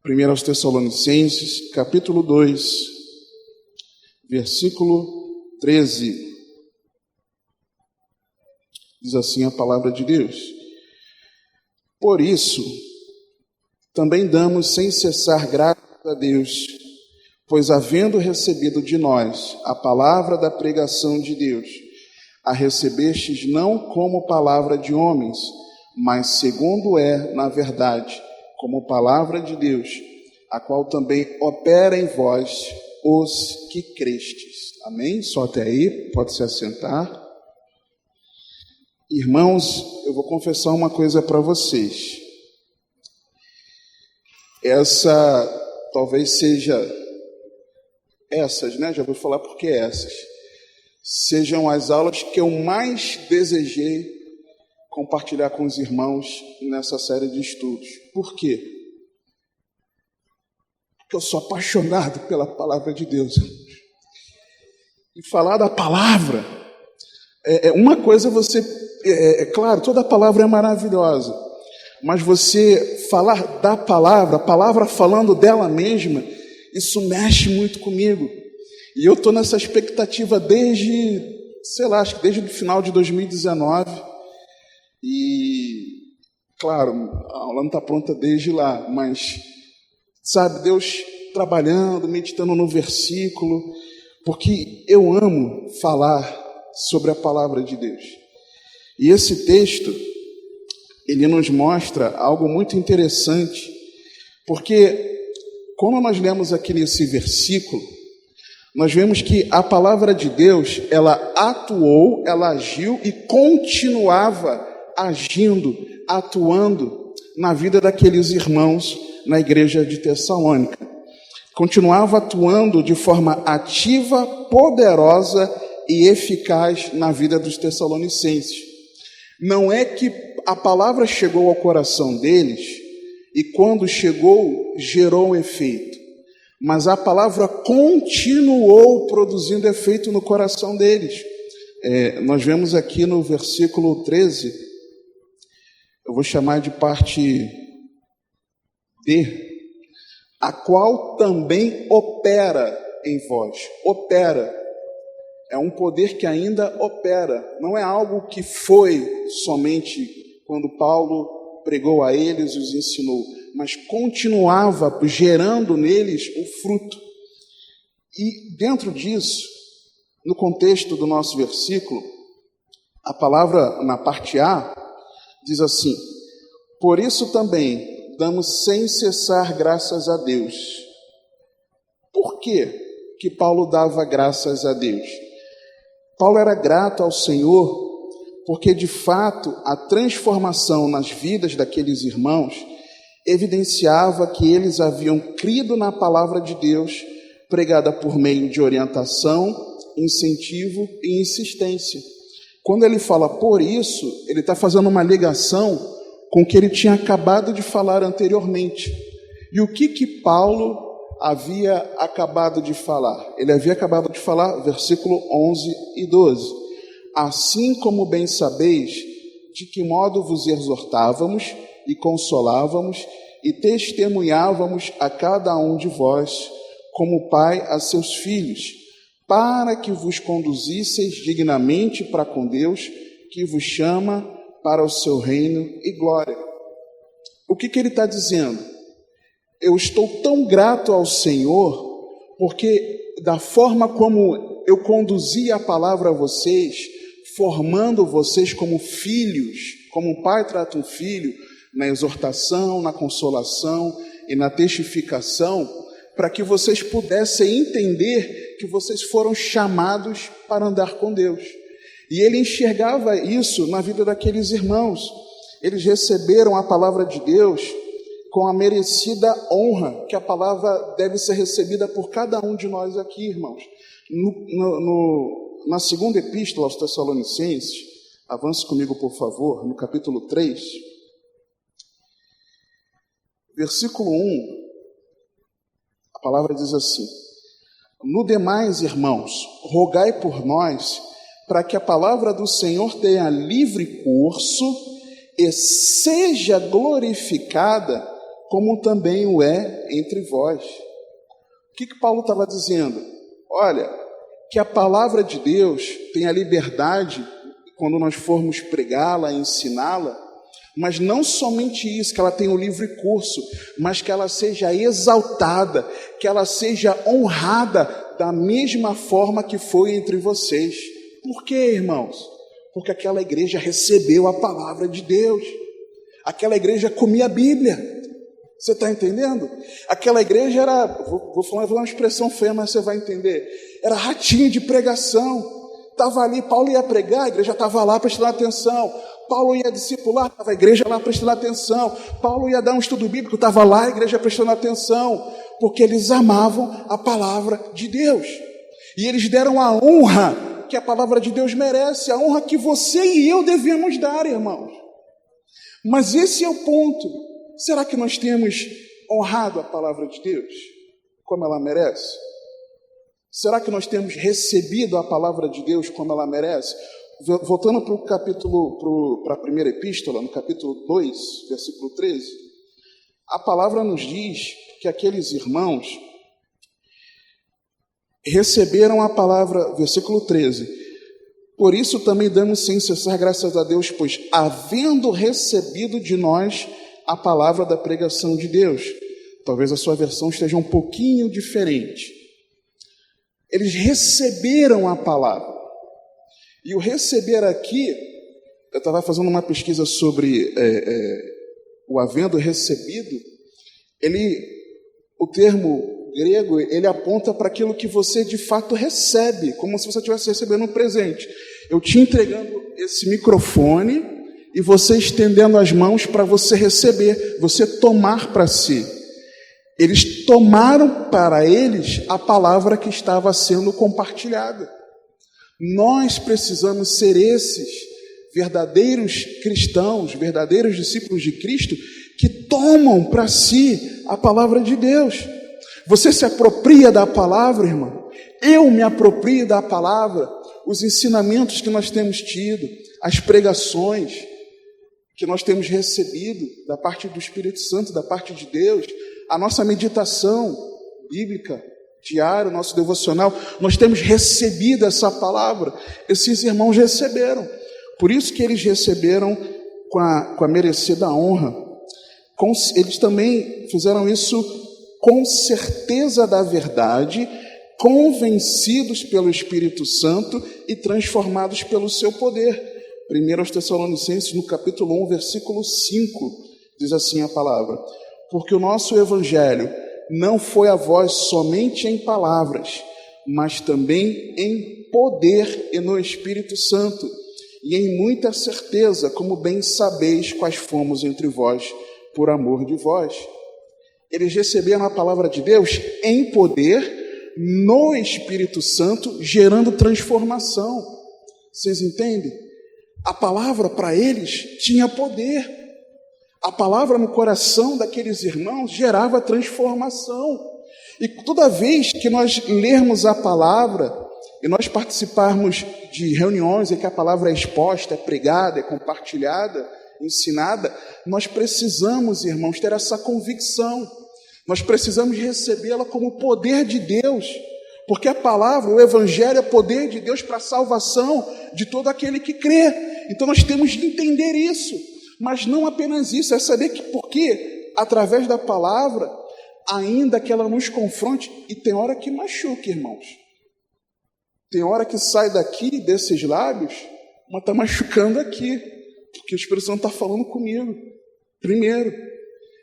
1 aos Tessalonicenses, capítulo 2, versículo 13. Diz assim a palavra de Deus: Por isso, também damos sem cessar graças a Deus, pois havendo recebido de nós a palavra da pregação de Deus, a recebestes não como palavra de homens, mas segundo é, na verdade, como palavra de Deus, a qual também opera em vós os que crestes. Amém? Só até aí, pode se assentar. Irmãos, eu vou confessar uma coisa para vocês. Essa talvez seja, já vou falar porque essas, sejam as aulas que eu mais desejei compartilhar com os irmãos nessa série de estudos. Por quê? Porque eu sou apaixonado pela palavra de Deus. E falar da palavra é uma coisa. Claro, toda a palavra é maravilhosa, mas você falar da palavra, a palavra falando dela mesma, isso mexe muito comigo. E eu estou nessa expectativa desde o final de 2019. E, claro, a aula não está pronta desde lá, mas, sabe, Deus trabalhando, meditando no versículo, porque eu amo falar sobre a palavra de Deus. E esse texto, ele nos mostra algo muito interessante, porque quando nós lemos aqui nesse versículo, nós vemos que a palavra de Deus, ela atuou, ela agiu e continuava agindo, atuando na vida daqueles irmãos na igreja de Tessalônica. Continuava atuando de forma ativa, poderosa e eficaz na vida dos tessalonicenses. Não é que a palavra chegou ao coração deles e quando chegou, gerou um efeito, mas a palavra continuou produzindo efeito no coração deles. Nós vemos aqui no versículo 13, eu vou chamar de parte D, a qual também opera em vós. Opera. É um poder que ainda opera. Não é algo que foi somente quando Paulo pregou a eles e os ensinou, mas continuava gerando neles o fruto. E dentro disso, no contexto do nosso versículo, a palavra na parte A diz assim: Por isso também damos sem cessar graças a Deus. Por que Paulo dava graças a Deus? Paulo era grato ao Senhor porque, de fato, a transformação nas vidas daqueles irmãos evidenciava que eles haviam crido na palavra de Deus, pregada por meio de orientação, incentivo e insistência. Quando ele fala por isso, ele está fazendo uma ligação com o que ele tinha acabado de falar anteriormente. E o que Paulo havia acabado de falar? Ele havia acabado de falar, versículo 11 e 12. Assim como bem sabeis de que modo vos exortávamos e consolávamos e testemunhávamos a cada um de vós, como pai a seus filhos, para que vos conduzisseis dignamente para com Deus, que vos chama para o seu reino e glória. O que ele está dizendo? Eu estou tão grato ao Senhor, porque da forma como eu conduzi a palavra a vocês, formando vocês como filhos, como um pai trata um filho, na exortação, na consolação e na testificação, para que vocês pudessem entender que vocês foram chamados para andar com Deus. E ele enxergava isso na vida daqueles irmãos. Eles receberam a palavra de Deus com a merecida honra que a palavra deve ser recebida por cada um de nós aqui, irmãos. Na segunda epístola aos Tessalonicenses, avance comigo, por favor, no capítulo 3, versículo 1, a palavra diz assim: No demais, irmãos, rogai por nós, para que a palavra do Senhor tenha livre curso e seja glorificada como também o é entre vós. O que Paulo estava dizendo? Olha, que a palavra de Deus tem a liberdade, quando nós formos pregá-la, ensiná-la, mas não somente isso, que ela tenha o livre curso, mas que ela seja exaltada, que ela seja honrada da mesma forma que foi entre vocês. Por quê, irmãos? Porque aquela igreja recebeu a palavra de Deus. Aquela igreja comia a Bíblia. Você está entendendo? Aquela igreja era, vou falar uma expressão feia, mas você vai entender. Era ratinho de pregação. Estava ali, Paulo ia pregar, a igreja estava lá prestando atenção. Paulo ia discipular, estava a igreja lá prestando atenção. Paulo ia dar um estudo bíblico, estava lá a igreja prestando atenção. Porque eles amavam a palavra de Deus. E eles deram a honra que a palavra de Deus merece, a honra que você e eu devemos dar, irmãos. Mas esse é o ponto. Será que nós temos honrado a palavra de Deus como ela merece? Será que nós temos recebido a palavra de Deus como ela merece? Voltando para o capítulo, para a primeira epístola, no capítulo 2, versículo 13, a palavra nos diz que aqueles irmãos receberam a palavra, versículo 13, por isso também damos sem cessar graças a Deus, pois havendo recebido de nós a palavra da pregação de Deus. Talvez a sua versão esteja um pouquinho diferente. Eles receberam a palavra. E o receber aqui, eu estava fazendo uma pesquisa sobre o havendo recebido, o termo grego, ele aponta para aquilo que você de fato recebe, como se você estivesse recebendo um presente. Eu te entregando esse microfone e você estendendo as mãos para você receber, você tomar para si. Eles tomaram para eles a palavra que estava sendo compartilhada. Nós precisamos ser esses verdadeiros cristãos, verdadeiros discípulos de Cristo, que tomam para si a palavra de Deus. Você se apropria da palavra, irmão? Eu me aproprio da palavra, os ensinamentos que nós temos tido, as pregações que nós temos recebido da parte do Espírito Santo, da parte de Deus, a nossa meditação bíblica diária, o nosso devocional, nós temos recebido essa palavra. Esses irmãos receberam. Por isso que eles receberam com a merecida honra. Eles também fizeram isso com certeza da verdade, convencidos pelo Espírito Santo e transformados pelo seu poder. 1 Tessalonicenses, no capítulo 1, versículo 5, diz assim a palavra: porque o nosso evangelho não foi a vós somente em palavras, mas também em poder e no Espírito Santo, e em muita certeza, como bem sabeis quais fomos entre vós, por amor de vós. Eles receberam a palavra de Deus em poder, no Espírito Santo, gerando transformação. Vocês entendem? A palavra para eles tinha poder. A palavra no coração daqueles irmãos gerava transformação. E toda vez que nós lermos a palavra e nós participarmos de reuniões em que a palavra é exposta, é pregada, é compartilhada, ensinada, nós precisamos, irmãos, ter essa convicção. Nós precisamos recebê-la como poder de Deus. Porque a palavra, o evangelho é poder de Deus para a salvação de todo aquele que crê. Então nós temos de entender isso. Mas não apenas isso, é saber que porque através da palavra, ainda que ela nos confronte, e tem hora que machuca, irmãos. Tem hora que sai daqui, desses lábios, mas está machucando aqui. Porque o Espírito Santo está falando comigo, primeiro.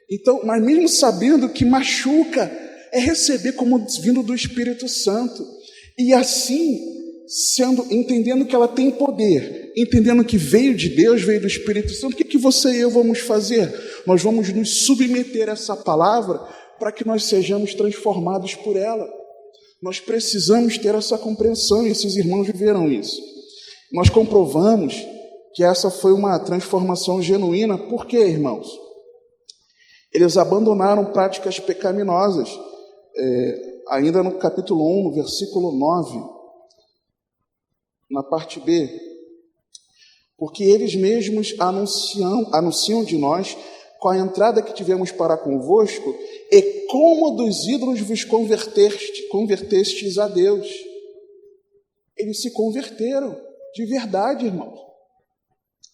Então, mas mesmo sabendo que machuca, é receber como vindo do Espírito Santo. E assim, entendendo que ela tem poder, entendendo que veio de Deus, veio do Espírito Santo, o que você e eu vamos fazer? Nós vamos nos submeter a essa palavra para que nós sejamos transformados por ela. Nós precisamos ter essa compreensão, e esses irmãos viveram isso. Nós comprovamos que essa foi uma transformação genuína. Por quê, irmãos? Eles abandonaram práticas pecaminosas. Ainda no capítulo 1, no versículo 9, na parte B, porque eles mesmos anunciam de nós com a entrada que tivemos para convosco, e como dos ídolos vos convertestes a Deus. Eles se converteram, de verdade, irmãos.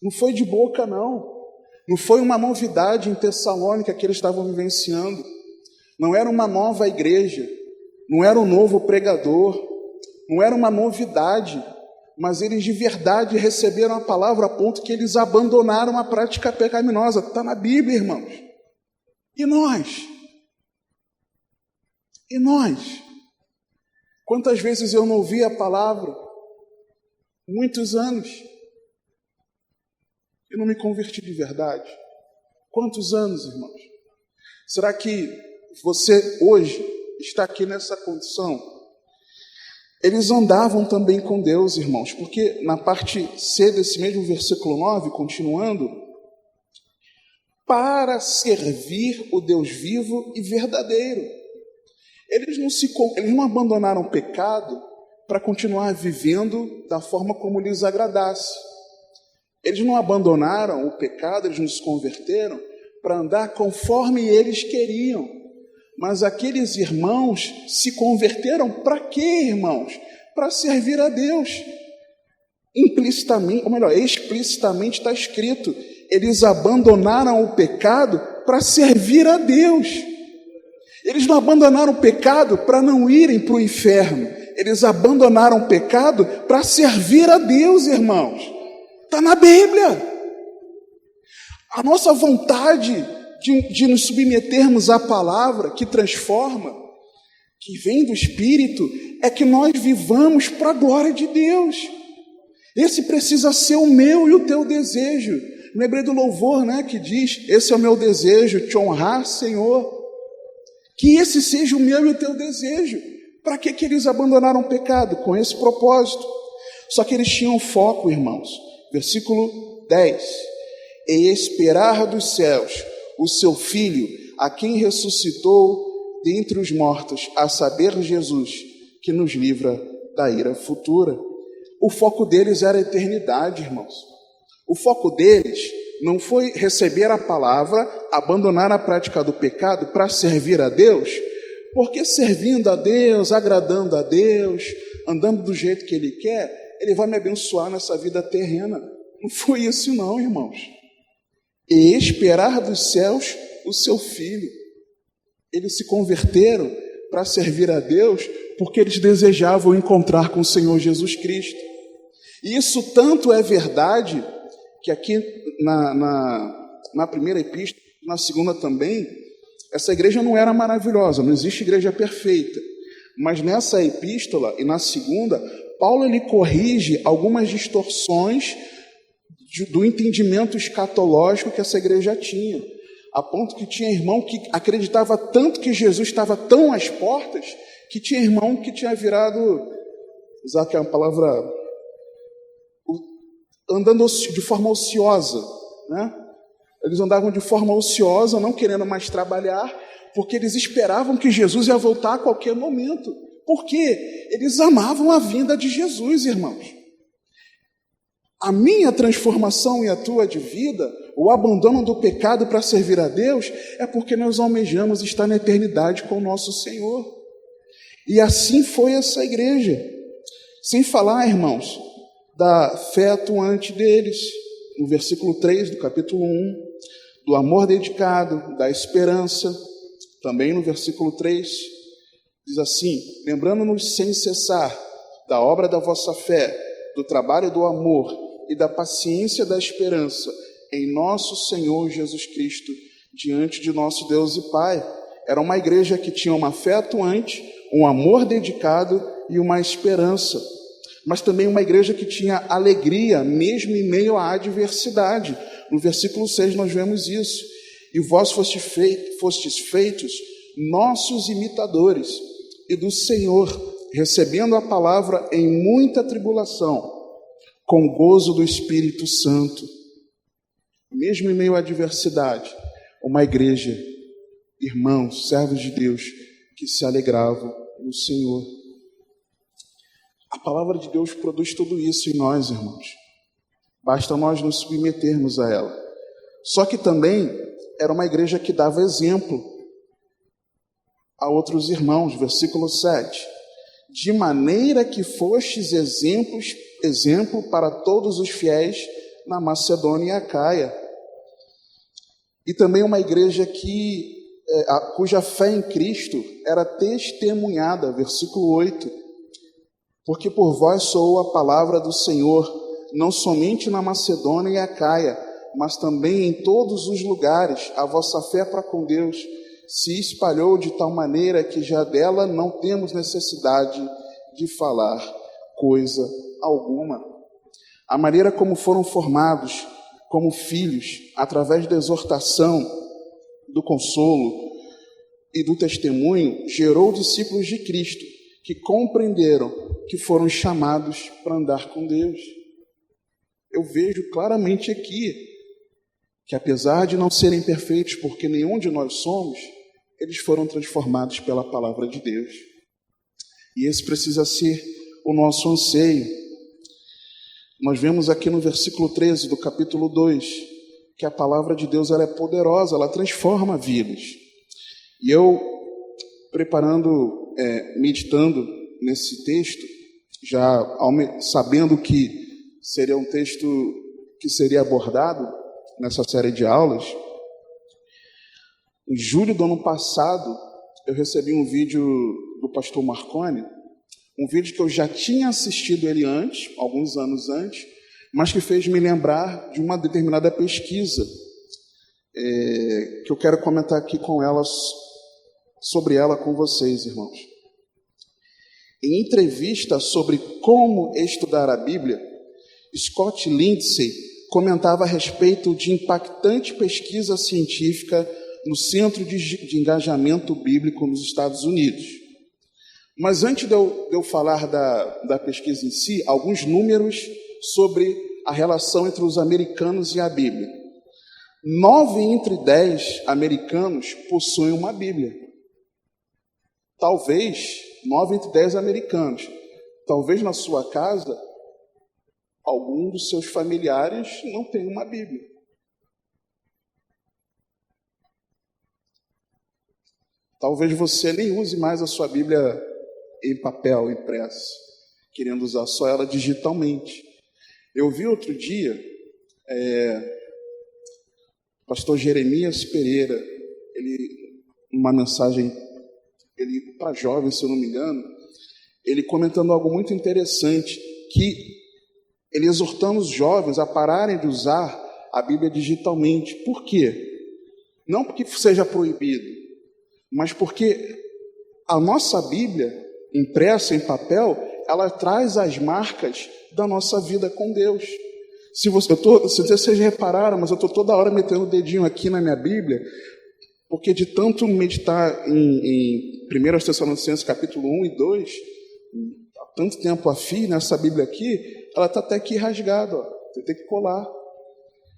Não foi de boca, não. Não foi uma novidade em Tessalônica que eles estavam vivenciando. Não era uma nova igreja, não era um novo pregador, não era uma novidade, mas eles de verdade receberam a palavra a ponto que eles abandonaram a prática pecaminosa. Está na Bíblia, irmãos. E nós? E nós? Quantas vezes eu não ouvi a palavra? Muitos anos. Eu não me converti de verdade. Quantos anos, irmãos? Será que você hoje está aqui nessa condição? Eles andavam também com Deus, irmãos, porque na parte C desse mesmo versículo 9, continuando, para servir o Deus vivo e verdadeiro. Eles não abandonaram o pecado para continuar vivendo da forma como lhes agradasse. Eles não abandonaram o pecado, eles não se converteram para andar conforme eles queriam. Mas aqueles irmãos se converteram para quê, irmãos? Para servir a Deus. Implicitamente, ou melhor, explicitamente está escrito, eles abandonaram o pecado para servir a Deus. Eles não abandonaram o pecado para não irem para o inferno. Eles abandonaram o pecado para servir a Deus, irmãos. Está na Bíblia. A nossa vontade de nos submetermos à palavra que transforma, que vem do Espírito, é que nós vivamos para a glória de Deus. Esse precisa ser o meu e o teu desejo. Lembrei do louvor, né, que diz, esse é o meu desejo, te honrar, Senhor. Que esse seja o meu e o teu desejo. Para que eles abandonaram o pecado? Com esse propósito. Só que eles tinham foco, irmãos. Versículo 10. E esperar dos céus o seu Filho, a quem ressuscitou dentre os mortos, a saber, Jesus, que nos livra da ira futura. O foco deles era a eternidade, irmãos. O foco deles não foi receber a palavra, abandonar a prática do pecado para servir a Deus, porque servindo a Deus, agradando a Deus, andando do jeito que Ele quer, Ele vai me abençoar nessa vida terrena. Não foi isso não, irmãos. E esperar dos céus o seu Filho. Eles se converteram para servir a Deus porque eles desejavam encontrar com o Senhor Jesus Cristo. E isso tanto é verdade que aqui na primeira epístola, na segunda também, essa igreja não era maravilhosa, não existe igreja perfeita. Mas nessa epístola e na segunda, Paulo ele corrige algumas distorções do entendimento escatológico que essa igreja tinha, a ponto que tinha irmão que acreditava tanto que Jesus estava tão às portas, que tinha irmão que tinha virado, usar aqui a palavra, andando de forma ociosa, né? Eles andavam de forma ociosa, não querendo mais trabalhar, porque eles esperavam que Jesus ia voltar a qualquer momento. Por quê? Eles amavam a vinda de Jesus, irmãos. A minha transformação e a tua de vida, o abandono do pecado para servir a Deus, é porque nós almejamos estar na eternidade com o nosso Senhor. E assim foi essa igreja. Sem falar, irmãos, da fé atuante deles, no versículo 3 do capítulo 1, do amor dedicado, da esperança, também no versículo 3, diz assim, lembrando-nos sem cessar da obra da vossa fé, do trabalho do amor e da paciência da esperança em nosso Senhor Jesus Cristo, diante de nosso Deus e Pai. Era uma igreja que tinha uma fé atuante, um amor dedicado e uma esperança. Mas também uma igreja que tinha alegria, mesmo em meio à adversidade. No versículo 6 nós vemos isso. E vós fostes feitos nossos imitadores, e do Senhor, recebendo a palavra em muita tribulação, com gozo do Espírito Santo. Mesmo em meio à adversidade, uma igreja, irmãos, servos de Deus, que se alegravam no Senhor. A palavra de Deus produz tudo isso em nós, irmãos. Basta nós nos submetermos a ela. Só que também era uma igreja que dava exemplo a outros irmãos. Versículo 7. De maneira que fostes exemplo para todos os fiéis na Macedônia e Acaia. E também uma igreja cuja fé em Cristo era testemunhada. Versículo 8. Porque por vós soou a palavra do Senhor, não somente na Macedônia e Acaia, mas também em todos os lugares. A vossa fé para com Deus se espalhou de tal maneira que já dela não temos necessidade de falar coisa alguma. A maneira como foram formados como filhos, através da exortação, do consolo e do testemunho, gerou discípulos de Cristo, que compreenderam que foram chamados para andar com Deus. Eu vejo claramente aqui que, apesar de não serem perfeitos, porque nenhum de nós somos, eles foram transformados pela palavra de Deus. E esse precisa ser o nosso anseio. Nós vemos aqui no versículo 13 do capítulo 2, que a palavra de Deus ela é poderosa, ela transforma vidas. E eu, meditando nesse texto, já sabendo que seria um texto que seria abordado nessa série de aulas, em julho do ano passado, eu recebi um vídeo do pastor Marconi, um vídeo que eu já tinha assistido ele antes, alguns anos antes, mas que fez me lembrar de uma determinada pesquisa que eu quero comentar aqui sobre ela com vocês, irmãos. Em entrevista sobre como estudar a Bíblia, Scott Lindsay comentava a respeito de impactante pesquisa científica no Centro de Engajamento Bíblico nos Estados Unidos. Mas antes de eu falar da pesquisa em si, alguns números sobre a relação entre os americanos e a Bíblia. 9 entre 10 americanos possuem uma Bíblia. Talvez 9 entre 10 americanos. Talvez na sua casa, algum dos seus familiares não tenha uma Bíblia. Talvez você nem use mais a sua Bíblia em papel, impresso, querendo usar só ela digitalmente. Eu vi outro dia, o pastor Jeremias Pereira, uma mensagem para jovens, se eu não me engano, ele comentando algo muito interessante, que ele exortando os jovens a pararem de usar a Bíblia digitalmente. Por quê? Não porque seja proibido, mas porque a nossa Bíblia, impressa em papel, ela traz as marcas da nossa vida com Deus. Se vocês repararam, mas eu estou toda hora metendo o dedinho aqui na minha Bíblia, porque de tanto meditar em 1 Tessalonicenses capítulo 1 e 2, há tanto tempo a fio nessa Bíblia aqui, ela está até aqui rasgada, ó. Você tem que colar.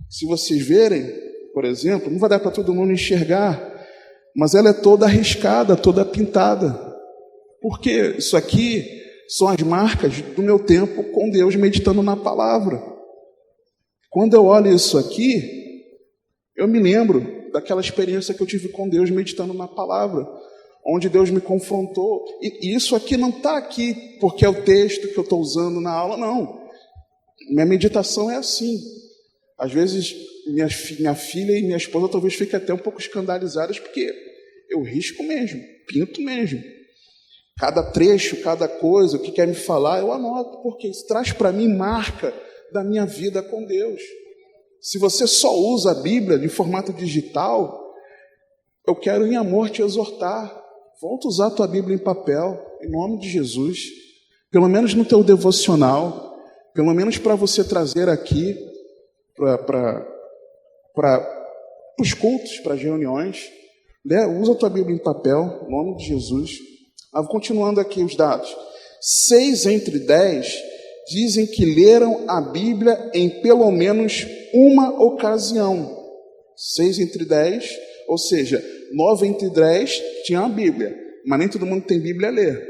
Se vocês verem, por exemplo, não vai dar para todo mundo enxergar, mas ela é toda arriscada, toda pintada. Porque isso aqui são as marcas do meu tempo com Deus meditando na palavra. Quando eu olho isso aqui, eu me lembro daquela experiência que eu tive com Deus meditando na palavra, onde Deus me confrontou. E isso aqui não está aqui porque é o texto que eu estou usando na aula, não. Minha meditação é assim. Às vezes, minha filha e minha esposa talvez fiquem até um pouco escandalizadas, porque eu risco mesmo, pinto mesmo. Cada trecho, cada coisa, o que quer me falar, eu anoto, porque isso traz para mim marca da minha vida com Deus. Se você só usa a Bíblia em formato digital, eu quero em amor te exortar. Volta a usar a tua Bíblia em papel, em nome de Jesus. Pelo menos no teu devocional, pelo menos para você trazer aqui para os cultos, para as reuniões. Usa a tua Bíblia em papel, em nome de Jesus. Continuando aqui os dados. 6 entre 10 dizem que leram a Bíblia em pelo menos uma ocasião. 6 entre 10, ou seja, 9 entre 10 tinham a Bíblia, mas nem todo mundo tem Bíblia a ler.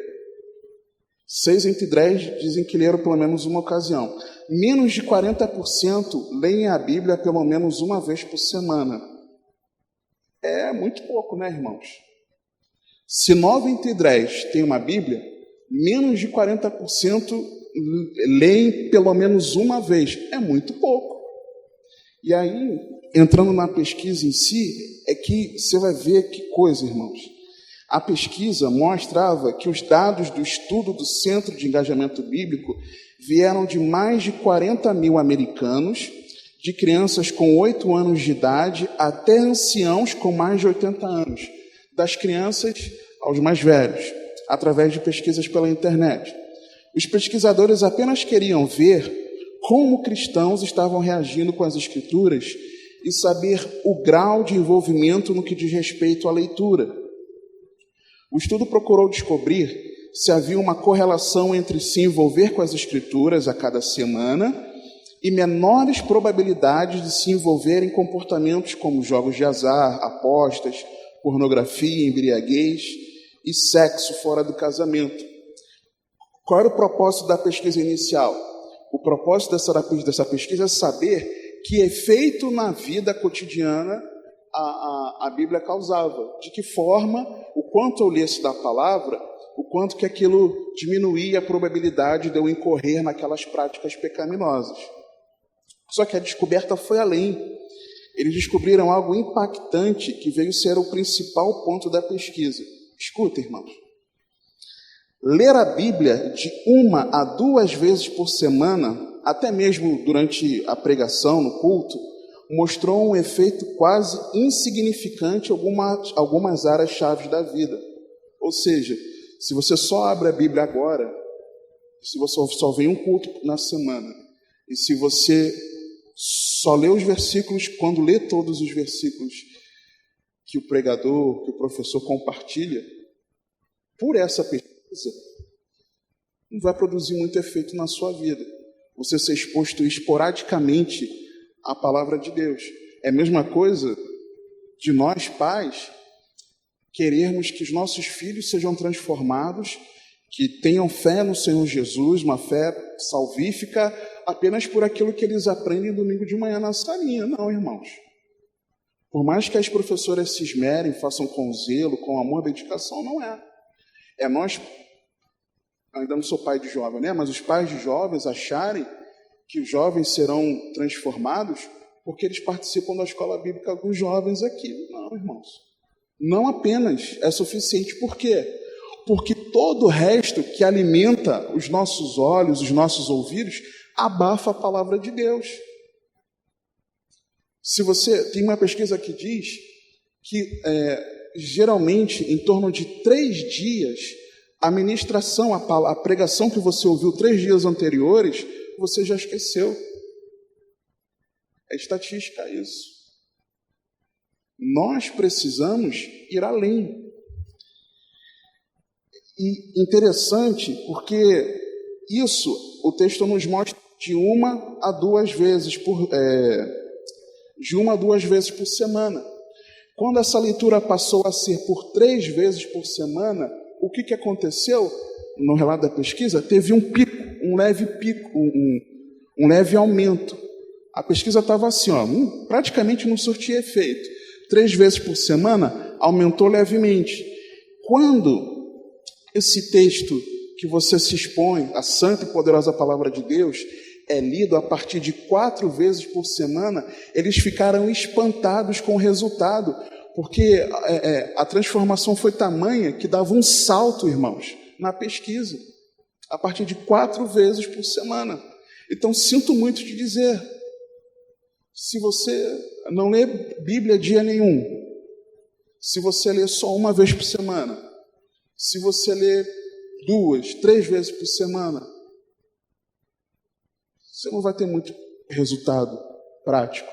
6 entre 10 dizem que leram pelo menos uma ocasião. Menos de 40% leem a Bíblia pelo menos uma vez por semana. É muito pouco, né, irmãos? Se 9 entre 10 tem uma Bíblia, menos de 40% leem pelo menos uma vez. É muito pouco. E aí, entrando na pesquisa em si, é que você vai ver que coisa, irmãos. A pesquisa mostrava que os dados do estudo do Centro de Engajamento Bíblico vieram de mais de 40 mil americanos, de crianças com 8 anos de idade até anciãos com mais de 80 anos, das crianças aos mais velhos, através de pesquisas pela internet. Os pesquisadores apenas queriam ver como cristãos estavam reagindo com as Escrituras e saber o grau de envolvimento no que diz respeito à leitura. O estudo procurou descobrir se havia uma correlação entre se envolver com as Escrituras a cada semana e menores probabilidades de se envolver em comportamentos como jogos de azar, apostas, pornografia, embriaguez e sexo fora do casamento. Qual era o propósito da pesquisa inicial? O propósito dessa pesquisa é saber que efeito na vida cotidiana a Bíblia causava. De que forma, o quanto eu lesse da palavra, o quanto que aquilo diminuía a probabilidade de eu incorrer naquelas práticas pecaminosas. Só que a descoberta foi além. Eles descobriram algo impactante que veio ser o principal ponto da pesquisa. Escuta, irmãos. Ler a Bíblia de 1 a 2 vezes por semana, até mesmo durante a pregação no culto, mostrou um efeito quase insignificante em algumas áreas-chave da vida. Ou seja, se você só abre a Bíblia agora, se você só vem um culto na semana, e se você só lê os versículos, quando lê todos os versículos que o pregador, que o professor compartilha, por essa pesquisa, não vai produzir muito efeito na sua vida. Você ser exposto esporadicamente à palavra de Deus. É a mesma coisa de nós, pais, querermos que os nossos filhos sejam transformados, que tenham fé no Senhor Jesus, uma fé salvífica, apenas por aquilo que eles aprendem domingo de manhã na salinha. Não, irmãos. Por mais que as professoras se esmerem, façam com zelo, com amor, dedicação, não é. É nós, ainda não sou pai de jovem, né? Mas os pais de jovens acharem que os jovens serão transformados porque eles participam da escola bíblica dos jovens aqui. Não, irmãos. Não apenas é suficiente. Por quê? Porque todo o resto que alimenta os nossos olhos, os nossos ouvidos, abafa a palavra de Deus. Se você tem uma pesquisa que diz que geralmente em torno de 3 dias a ministração, a pregação que você ouviu 3 dias anteriores, você já esqueceu. É estatística isso. Nós precisamos ir além. E interessante porque isso o texto nos mostra de 1 a 2 vezes por semana. Quando essa leitura passou a ser por 3 vezes por semana, o que aconteceu? No relato da pesquisa, teve um pico, um leve pico, um leve aumento. A pesquisa estava assim, praticamente não surtia efeito. 3 vezes por semana, aumentou levemente. Quando esse texto que você se expõe, a santa e poderosa palavra de Deus, é lido a partir de 4 vezes por semana, eles ficaram espantados com o resultado, porque a transformação foi tamanha que dava um salto, irmãos, na pesquisa, a partir de 4 vezes por semana. Então, sinto muito te dizer, se você não lê Bíblia dia nenhum, se você lê só 1 vez por semana, se você lê 2, 3 vezes por semana, você não vai ter muito resultado prático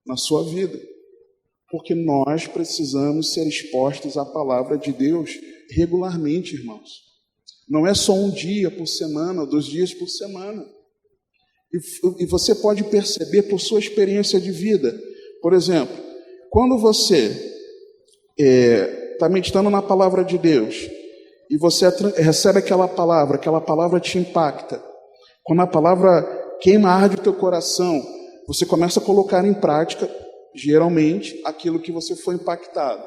na sua vida. Porque nós precisamos ser expostos à palavra de Deus regularmente, irmãos. Não é só 1 dia por semana, 2 dias por semana. E você pode perceber por sua experiência de vida. Por exemplo, quando você está meditando na palavra de Deus e você recebe aquela palavra te impacta. Quando a palavra queima, arde o teu coração, você começa a colocar em prática geralmente, aquilo que você foi impactado.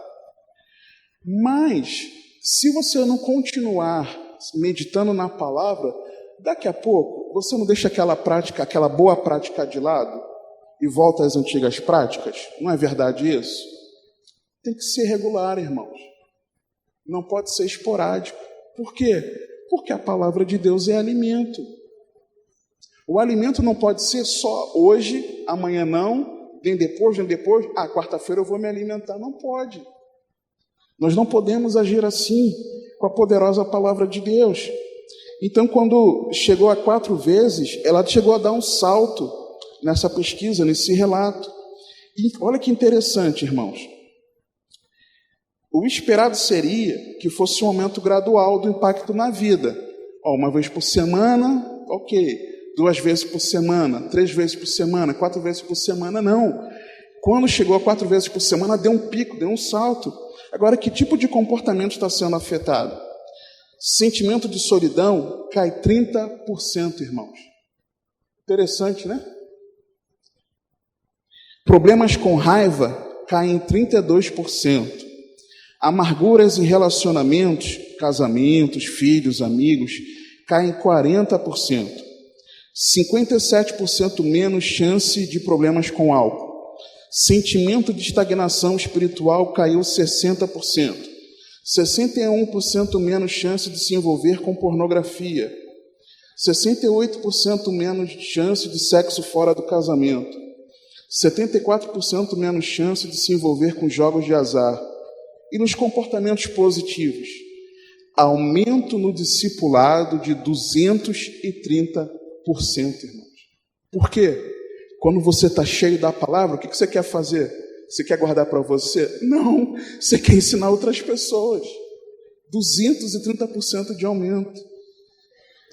Mas, se você não continuar meditando na palavra, daqui a pouco, você não deixa aquela prática, aquela boa prática de lado e volta às antigas práticas? Não é verdade isso? Tem que ser regular, irmãos. Não pode ser esporádico. Por quê? Porque a palavra de Deus é alimento. O alimento não pode ser só hoje, amanhã não, nem depois, quarta-feira eu vou me alimentar. Não pode. Nós não podemos agir assim com a poderosa palavra de Deus. Então, quando chegou a 4 vezes, ela chegou a dar um salto nessa pesquisa, nesse relato. E olha que interessante, irmãos. O esperado seria que fosse um aumento gradual do impacto na vida. Uma vez por semana, ok. 2 vezes por semana, 3 vezes por semana, 4 vezes por semana, não. Quando chegou a 4 vezes por semana, deu um pico, deu um salto. Agora, que tipo de comportamento está sendo afetado? Sentimento de solidão cai 30%, irmãos. Interessante, né? Problemas com raiva caem 32%. Amarguras em relacionamentos, casamentos, filhos, amigos, caem 40%. 57% menos chance de problemas com álcool. Sentimento de estagnação espiritual caiu 60%. 61% menos chance de se envolver com pornografia. 68% menos chance de sexo fora do casamento. 74% menos chance de se envolver com jogos de azar. E nos comportamentos positivos, aumento no discipulado de 230%, irmãos. Por quê? Quando você está cheio da palavra, o que você quer fazer? Você quer guardar para você? Não, você quer ensinar outras pessoas. 230% de aumento.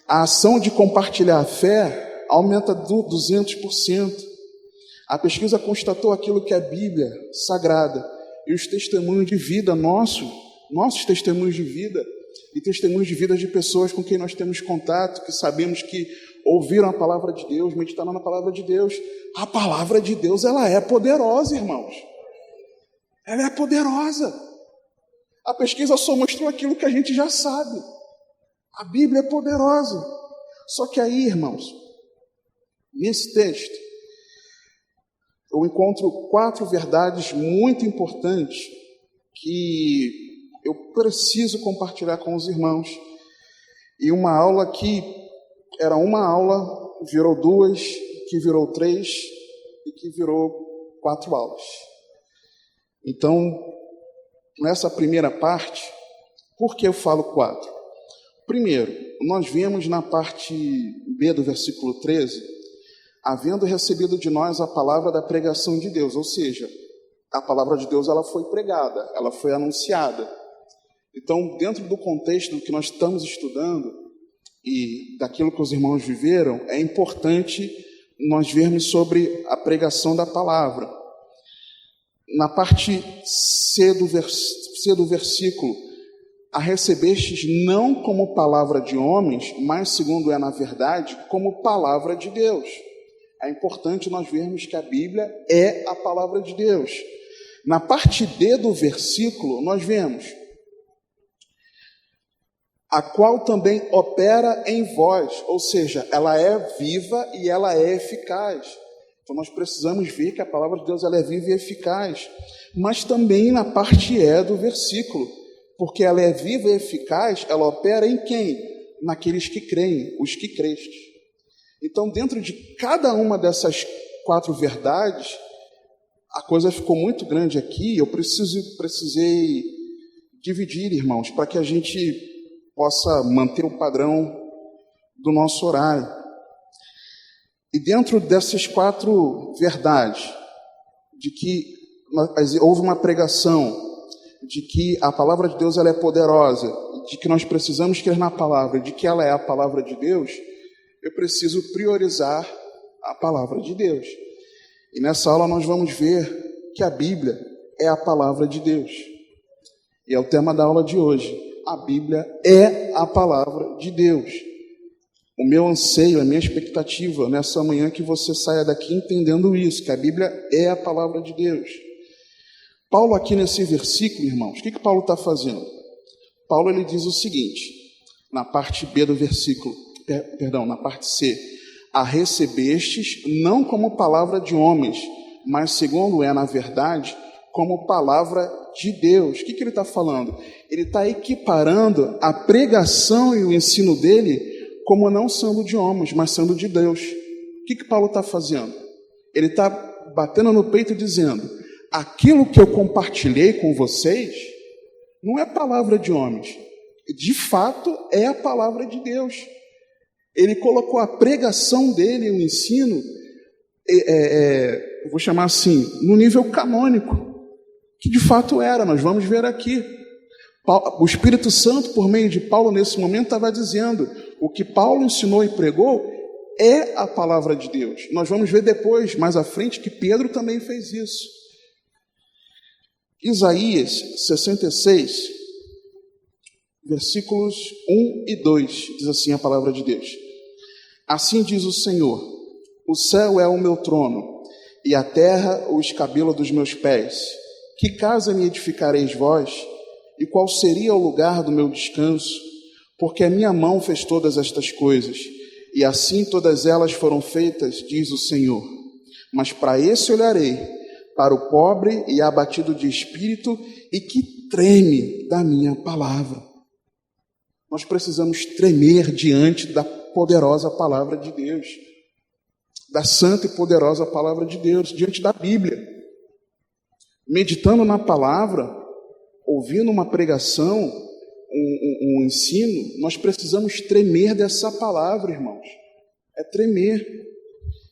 A ação de compartilhar a fé aumenta 200%. A pesquisa constatou aquilo que é a Bíblia sagrada e os testemunhos de vida nossos testemunhos de vida e testemunhos de vida de pessoas com quem nós temos contato, que sabemos que ouviram a palavra de Deus, meditaram na palavra de Deus. A palavra de Deus, ela é poderosa, irmãos. Ela é poderosa. A pesquisa só mostrou aquilo que a gente já sabe. A Bíblia é poderosa. Só que aí, irmãos, nesse texto, eu encontro 4 verdades muito importantes que eu preciso compartilhar com os irmãos. E uma aula que era uma aula, virou 2, que virou 3 e que virou 4 aulas. Então, nessa primeira parte, por que eu falo 4? Primeiro, nós vemos na parte B do versículo 13, havendo recebido de nós a palavra da pregação de Deus, ou seja, a palavra de Deus ela foi pregada, ela foi anunciada. Então, dentro do contexto do que nós estamos estudando e daquilo que os irmãos viveram, é importante nós vermos sobre a pregação da palavra. Na parte C do versículo, a recebestes não como palavra de homens, mas, segundo é na verdade, como palavra de Deus. É importante nós vermos que a Bíblia é a palavra de Deus. Na parte D do versículo, nós vemos a qual também opera em vós, ou seja, ela é viva e ela é eficaz. Então nós precisamos ver que a palavra de Deus ela é viva e eficaz, mas também na parte E do versículo, porque ela é viva e eficaz, ela opera em quem? Naqueles que creem, os que crestes. Então, dentro de cada uma dessas 4 verdades, a coisa ficou muito grande aqui, eu precisei dividir, irmãos, para que a gente possa manter o padrão do nosso horário. E dentro dessas 4 verdades, de que houve uma pregação, de que a palavra de Deus ela é poderosa, de que nós precisamos crer na palavra, de que ela é a palavra de Deus, eu preciso priorizar a palavra de Deus. E nessa aula nós vamos ver que a Bíblia é a palavra de Deus. E é o tema da aula de hoje. A Bíblia é a palavra de Deus. O meu anseio, a minha expectativa nessa manhã é que você saia daqui entendendo isso, que a Bíblia é a palavra de Deus. Paulo aqui nesse versículo, irmãos, o que Paulo está fazendo? Paulo ele diz o seguinte, na parte B do versículo, na parte C, a recebestes não como palavra de homens, mas segundo é na verdade, como palavra de Deus. O que ele está falando? Ele está equiparando a pregação e o ensino dele como não sendo de homens, mas sendo de Deus. O que Paulo está fazendo? Ele está batendo no peito dizendo, aquilo que eu compartilhei com vocês não é palavra de homens, de fato é a palavra de Deus. Ele colocou a pregação dele, o ensino, eu vou chamar assim, no nível canônico, que de fato era, nós vamos ver aqui. O Espírito Santo, por meio de Paulo, nesse momento, estava dizendo, o que Paulo ensinou e pregou é a palavra de Deus. Nós vamos ver depois, mais à frente, que Pedro também fez isso. Isaías 66, versículos 1 e 2, diz assim a palavra de Deus. Assim diz o Senhor, o céu é o meu trono, e a terra o escabelo dos meus pés. Que casa me edificareis vós? E qual seria o lugar do meu descanso? Porque a minha mão fez todas estas coisas, e assim todas elas foram feitas, diz o Senhor. Mas para esse olharei, para o pobre e abatido de espírito, e que treme da minha palavra. Nós precisamos tremer diante da poderosa palavra de Deus, da santa e poderosa palavra de Deus, diante da Bíblia. Meditando na palavra, ouvindo uma pregação, um ensino, nós precisamos tremer dessa palavra, irmãos. É tremer.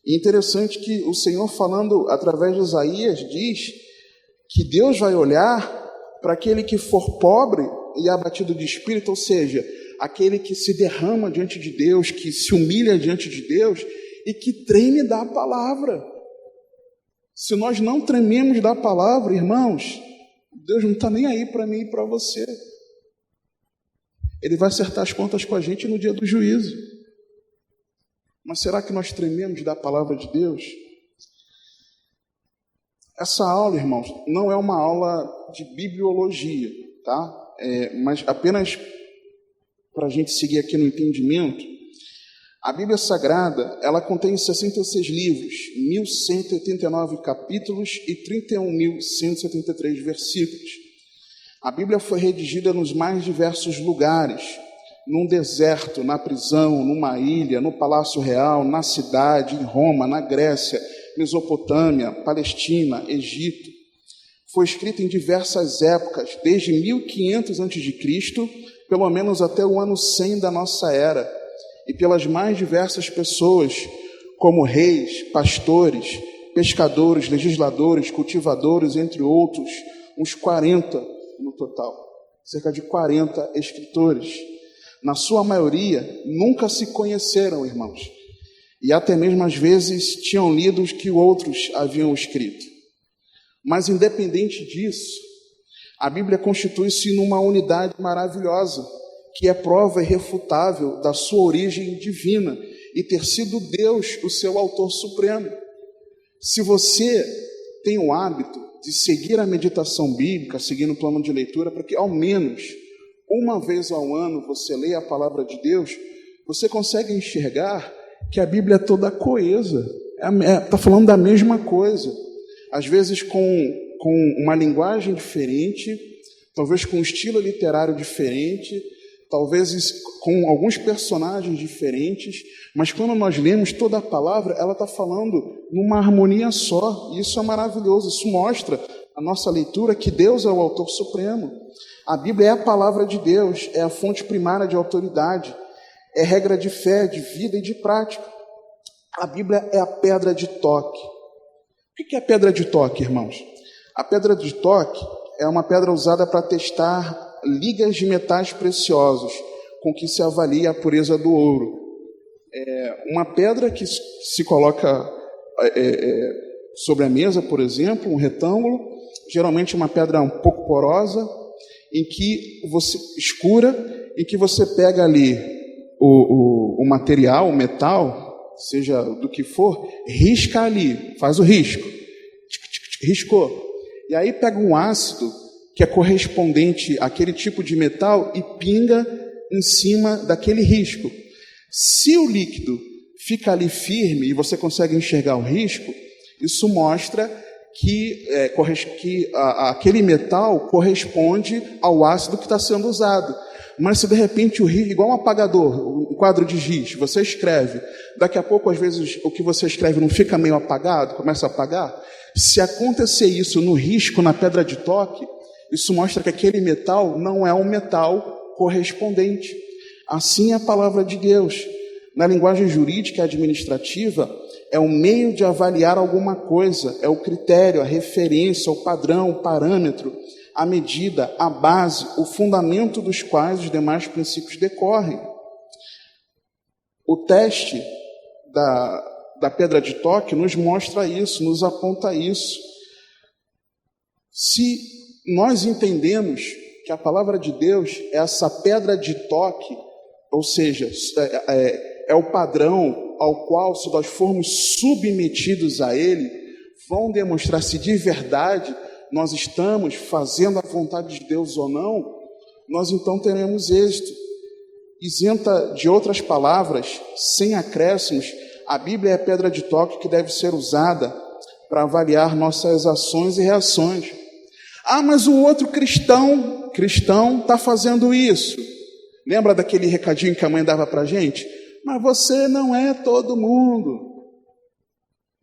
E interessante que o Senhor, falando através de Isaías, diz que Deus vai olhar para aquele que for pobre e abatido de espírito, ou seja, aquele que se derrama diante de Deus, que se humilha diante de Deus e que treme da palavra. Se nós não trememos da palavra, irmãos, Deus não está nem aí para mim e para você. Ele vai acertar as contas com a gente no dia do juízo. Mas será que nós trememos da palavra de Deus? Essa aula, irmãos, não é uma aula de bibliologia, tá? Mas apenas para a gente seguir aqui no entendimento, a Bíblia Sagrada, ela contém 66 livros, 1.189 capítulos e 31.173 versículos. A Bíblia foi redigida nos mais diversos lugares, num deserto, na prisão, numa ilha, no Palácio Real, na cidade, em Roma, na Grécia, Mesopotâmia, Palestina, Egito. Foi escrita em diversas épocas, desde 1500 a.C., pelo menos até o ano 100 da nossa era, e pelas mais diversas pessoas, como reis, pastores, pescadores, legisladores, cultivadores, entre outros, uns 40 no total, cerca de 40 escritores. Na sua maioria, nunca se conheceram, irmãos, e até mesmo às vezes tinham lido os que outros haviam escrito. Mas independente disso, a Bíblia constitui-se numa unidade maravilhosa, que é prova irrefutável da sua origem divina e ter sido Deus o seu autor supremo. Se você tem o hábito de seguir a meditação bíblica, seguindo o plano de leitura, para que ao menos uma vez ao ano você leia a palavra de Deus, você consegue enxergar que a Bíblia é toda coesa, está falando da mesma coisa, às vezes com uma linguagem diferente, talvez com um estilo literário diferente, talvez com alguns personagens diferentes, mas quando nós lemos toda a palavra, ela está falando numa harmonia só, e isso é maravilhoso, isso mostra a nossa leitura que Deus é o autor supremo. A Bíblia é a palavra de Deus, é a fonte primária de autoridade, é regra de fé, de vida e de prática. A Bíblia é a pedra de toque. O que é a pedra de toque, irmãos? A pedra de toque é uma pedra usada para testar ligas de metais preciosos, com que se avalia a pureza do ouro. Uma pedra que se coloca sobre a mesa, por exemplo, um retângulo, geralmente uma pedra um pouco porosa, em que você escura, em que você pega ali o o material, o metal, seja do que for, risca ali, faz o risco. Riscou. E aí pega um ácido que é correspondente àquele tipo de metal e pinga em cima daquele risco. Se o líquido fica ali firme e você consegue enxergar o risco, isso mostra que aquele metal corresponde ao ácido que está sendo usado. Mas se de repente o risco, igual um apagador, um quadro de giz, você escreve, daqui a pouco às vezes o que você escreve não fica meio apagado, começa a apagar. Se acontecer isso no risco, na pedra de toque, isso mostra que aquele metal não é um metal correspondente. Assim é a palavra de Deus. Na linguagem jurídica e administrativa, é um meio de avaliar alguma coisa, é o critério, a referência, o padrão, o parâmetro, a medida, a base, o fundamento dos quais os demais princípios decorrem. O teste da pedra de toque nos mostra isso, nos aponta isso. Se nós entendemos que a palavra de Deus é essa pedra de toque, ou seja, é o padrão ao qual, se nós formos submetidos a ele, vão demonstrar se de verdade nós estamos fazendo a vontade de Deus ou não, nós então teremos êxito. Isenta de outras palavras, sem acréscimos, a Bíblia é a pedra de toque que deve ser usada para avaliar nossas ações e reações. Ah, mas o outro cristão está fazendo isso. Lembra daquele recadinho que a mãe dava para a gente? Mas você não é todo mundo.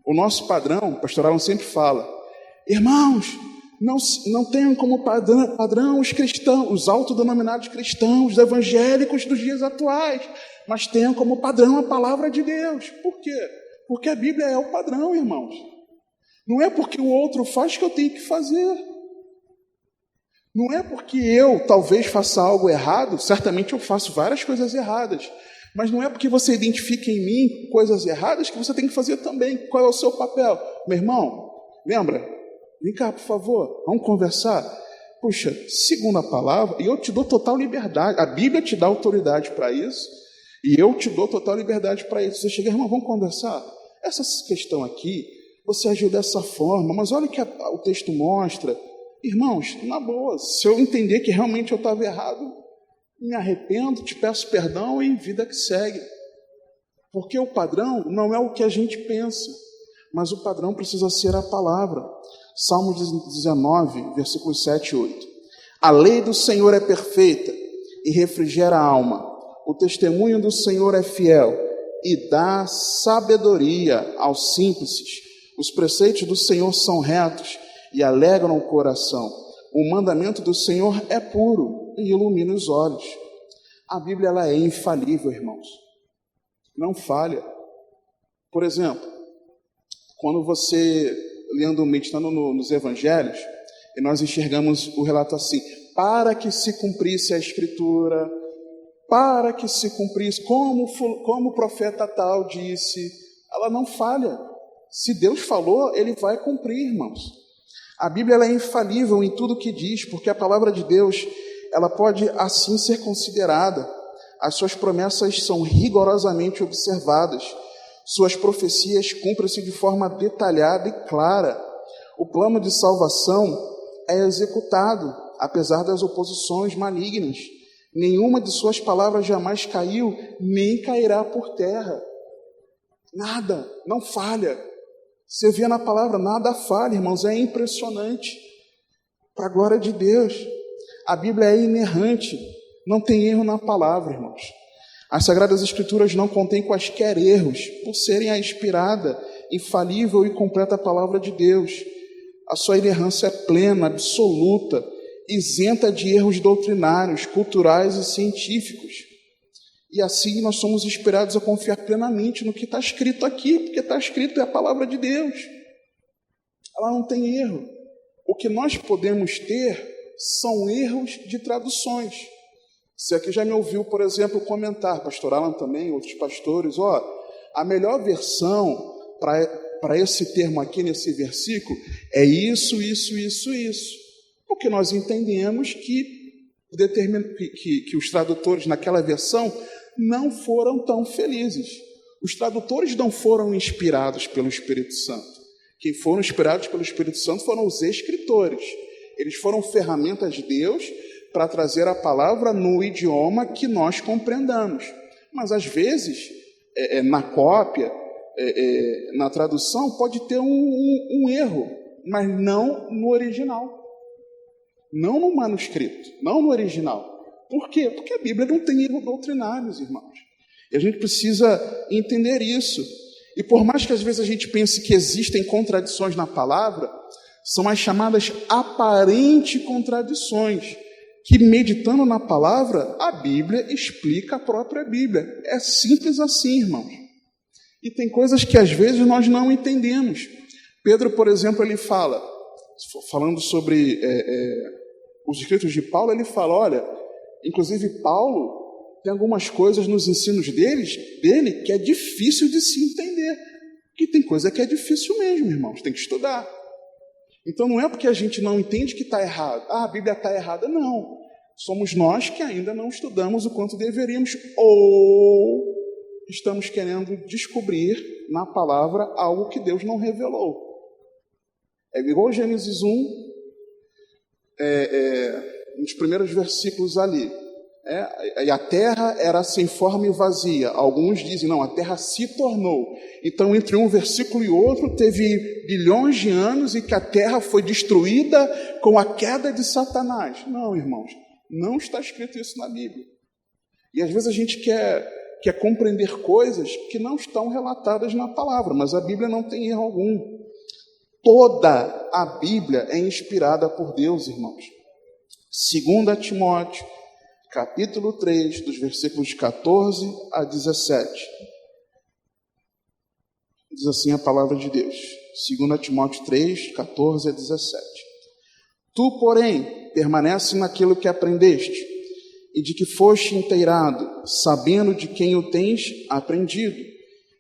O nosso padrão, o pastor Alan sempre fala, irmãos, não tenham como padrão os cristãos, os autodenominados cristãos, os evangélicos dos dias atuais, mas tenham como padrão a palavra de Deus. Por quê? Porque a Bíblia é o padrão, irmãos. Não é porque o outro faz que eu tenho que fazer. Não é porque eu talvez faça algo errado, certamente eu faço várias coisas erradas, mas não é porque você identifica em mim coisas erradas que você tem que fazer também. Qual é o seu papel? Meu irmão, lembra? Vem cá, por favor, vamos conversar. Puxa, segundo a palavra, e eu te dou total liberdade. A Bíblia te dá autoridade para isso, e eu te dou total liberdade para isso. Você chega, irmão, vamos conversar? Essa questão aqui, você agiu dessa forma, mas olha o que o texto mostra. Irmãos, na boa, se eu entender que realmente eu estava errado, me arrependo, te peço perdão e vida que segue. Porque o padrão não é o que a gente pensa, mas o padrão precisa ser a palavra. Salmos 19, versículos 7 e 8. A lei do Senhor é perfeita e refrigera a alma. O testemunho do Senhor é fiel e dá sabedoria aos simples. Os preceitos do Senhor são retos e alegram o coração. O mandamento do Senhor é puro e ilumina os olhos. A Bíblia ela é infalível, irmãos. Não falha. Por exemplo, quando você, meditando nos evangelhos, e nós enxergamos o relato assim, para que se cumprisse a Escritura, para que se cumprisse, como o profeta tal disse, ela não falha. Se Deus falou, Ele vai cumprir, irmãos. A Bíblia ela é infalível em tudo o que diz, porque a palavra de Deus ela pode assim ser considerada. As suas promessas são rigorosamente observadas. Suas profecias cumprem-se de forma detalhada e clara. O plano de salvação é executado, apesar das oposições malignas. Nenhuma de suas palavras jamais caiu, nem cairá por terra. Nada, não falha. Você vê na palavra, nada falha, irmãos, é impressionante. Para a glória de Deus. A Bíblia é inerrante, não tem erro na palavra, irmãos. As Sagradas Escrituras não contêm quaisquer erros, por serem a inspirada, infalível e completa palavra de Deus. A sua inerrância é plena, absoluta, isenta de erros doutrinários, culturais e científicos. E assim nós somos inspirados a confiar plenamente no que está escrito aqui, porque está escrito é a palavra de Deus. Ela não tem erro. O que nós podemos ter são erros de traduções. Você aqui já me ouviu, por exemplo, comentar, pastor Alan também, outros pastores, a melhor versão para esse termo aqui nesse versículo é isso. Porque nós entendemos que os tradutores naquela versão não foram tão felizes. Os tradutores não foram inspirados pelo Espírito Santo. Quem foram inspirados pelo Espírito Santo foram os escritores. Eles foram ferramentas de Deus para trazer a palavra no idioma que nós compreendamos. Mas, às vezes, na cópia, na tradução, pode ter um erro, mas não no original. Não no manuscrito, não no original. Por quê? Porque a Bíblia não tem erros doutrinários, irmãos. E a gente precisa entender isso. E por mais que às vezes a gente pense que existem contradições na palavra, são as chamadas aparentes contradições, que meditando na palavra, a Bíblia explica a própria Bíblia. É simples assim, irmãos. E tem coisas que às vezes nós não entendemos. Pedro, por exemplo, ele fala, falando sobre os escritos de Paulo, ele fala, olha, inclusive Paulo tem algumas coisas nos ensinos dele que é difícil de se entender. Que tem coisa que é difícil mesmo, irmãos, tem que estudar. Então não é porque a gente não entende que está errado. Ah, a Bíblia está errada. Não. Somos nós que ainda não estudamos o quanto deveríamos, ou estamos querendo descobrir na palavra algo que Deus não revelou. É igual Gênesis 1, nos primeiros versículos ali. E a terra era sem forma e vazia. Alguns dizem, não, a terra se tornou. Então, entre um versículo e outro, teve bilhões de anos e que a terra foi destruída com a queda de Satanás. Não, irmãos, não está escrito isso na Bíblia. E às vezes a gente quer compreender coisas que não estão relatadas na palavra, mas a Bíblia não tem erro algum. Toda a Bíblia é inspirada por Deus, irmãos. 2 Timóteo, capítulo 3, dos versículos 14 a 17. Diz assim a palavra de Deus. 2 Timóteo 3, 14 a 17. Tu, porém, permanece naquilo que aprendeste, e de que foste inteirado, sabendo de quem o tens aprendido,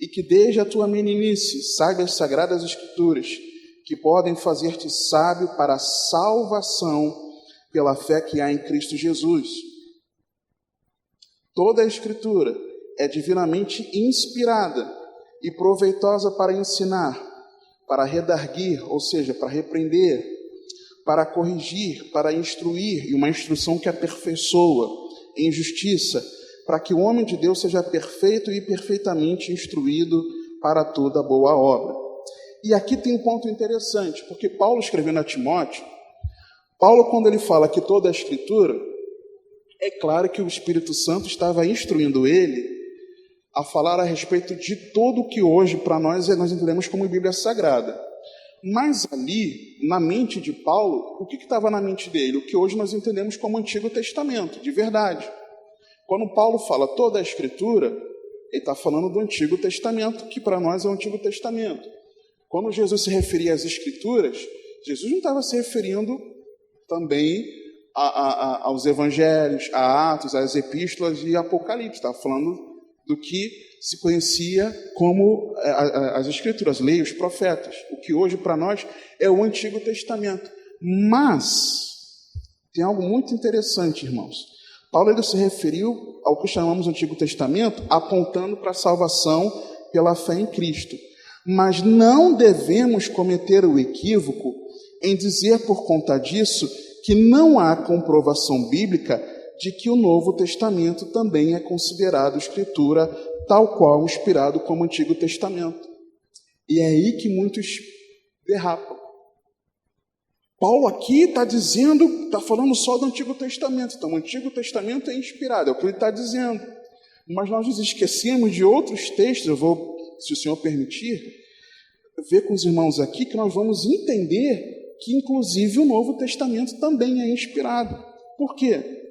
e que desde a tua meninice sabe as sagradas Escrituras, que podem fazer-te sábio para a salvação pela fé que há em Cristo Jesus. Toda a Escritura é divinamente inspirada e proveitosa para ensinar, para redarguir, ou seja, para repreender, para corrigir, para instruir, e uma instrução que aperfeiçoa em justiça, para que o homem de Deus seja perfeito e perfeitamente instruído para toda boa obra. E aqui tem um ponto interessante, porque Paulo, escrevendo a Timóteo, Paulo, quando ele fala que toda a Escritura, é claro que o Espírito Santo estava instruindo ele a falar a respeito de tudo o que hoje, para nós entendemos como Bíblia Sagrada. Mas ali, na mente de Paulo, o que estava na mente dele? O que hoje nós entendemos como Antigo Testamento, de verdade. Quando Paulo fala toda a Escritura, ele está falando do Antigo Testamento, que para nós é o Antigo Testamento. Quando Jesus se referia às Escrituras, Jesus não estava se referindo também aos Evangelhos, a Atos, às Epístolas e Apocalipse. Estava falando do que se conhecia como as Escrituras, leis, os profetas. O que hoje para nós é o Antigo Testamento. Mas tem algo muito interessante, irmãos. Paulo ele se referiu ao que chamamos Antigo Testamento, apontando para a salvação pela fé em Cristo. Mas não devemos cometer o equívoco em dizer por conta disso que não há comprovação bíblica de que o Novo Testamento também é considerado Escritura, tal qual inspirado como o Antigo Testamento. E é aí que muitos derrapam. Paulo aqui está dizendo, está falando só do Antigo Testamento. Então, o Antigo Testamento é inspirado, é o que ele está dizendo. Mas nós nos esquecemos de outros textos, eu vou, se o Senhor permitir, ver com os irmãos aqui que nós vamos entender que, inclusive, o Novo Testamento também é inspirado. Por quê?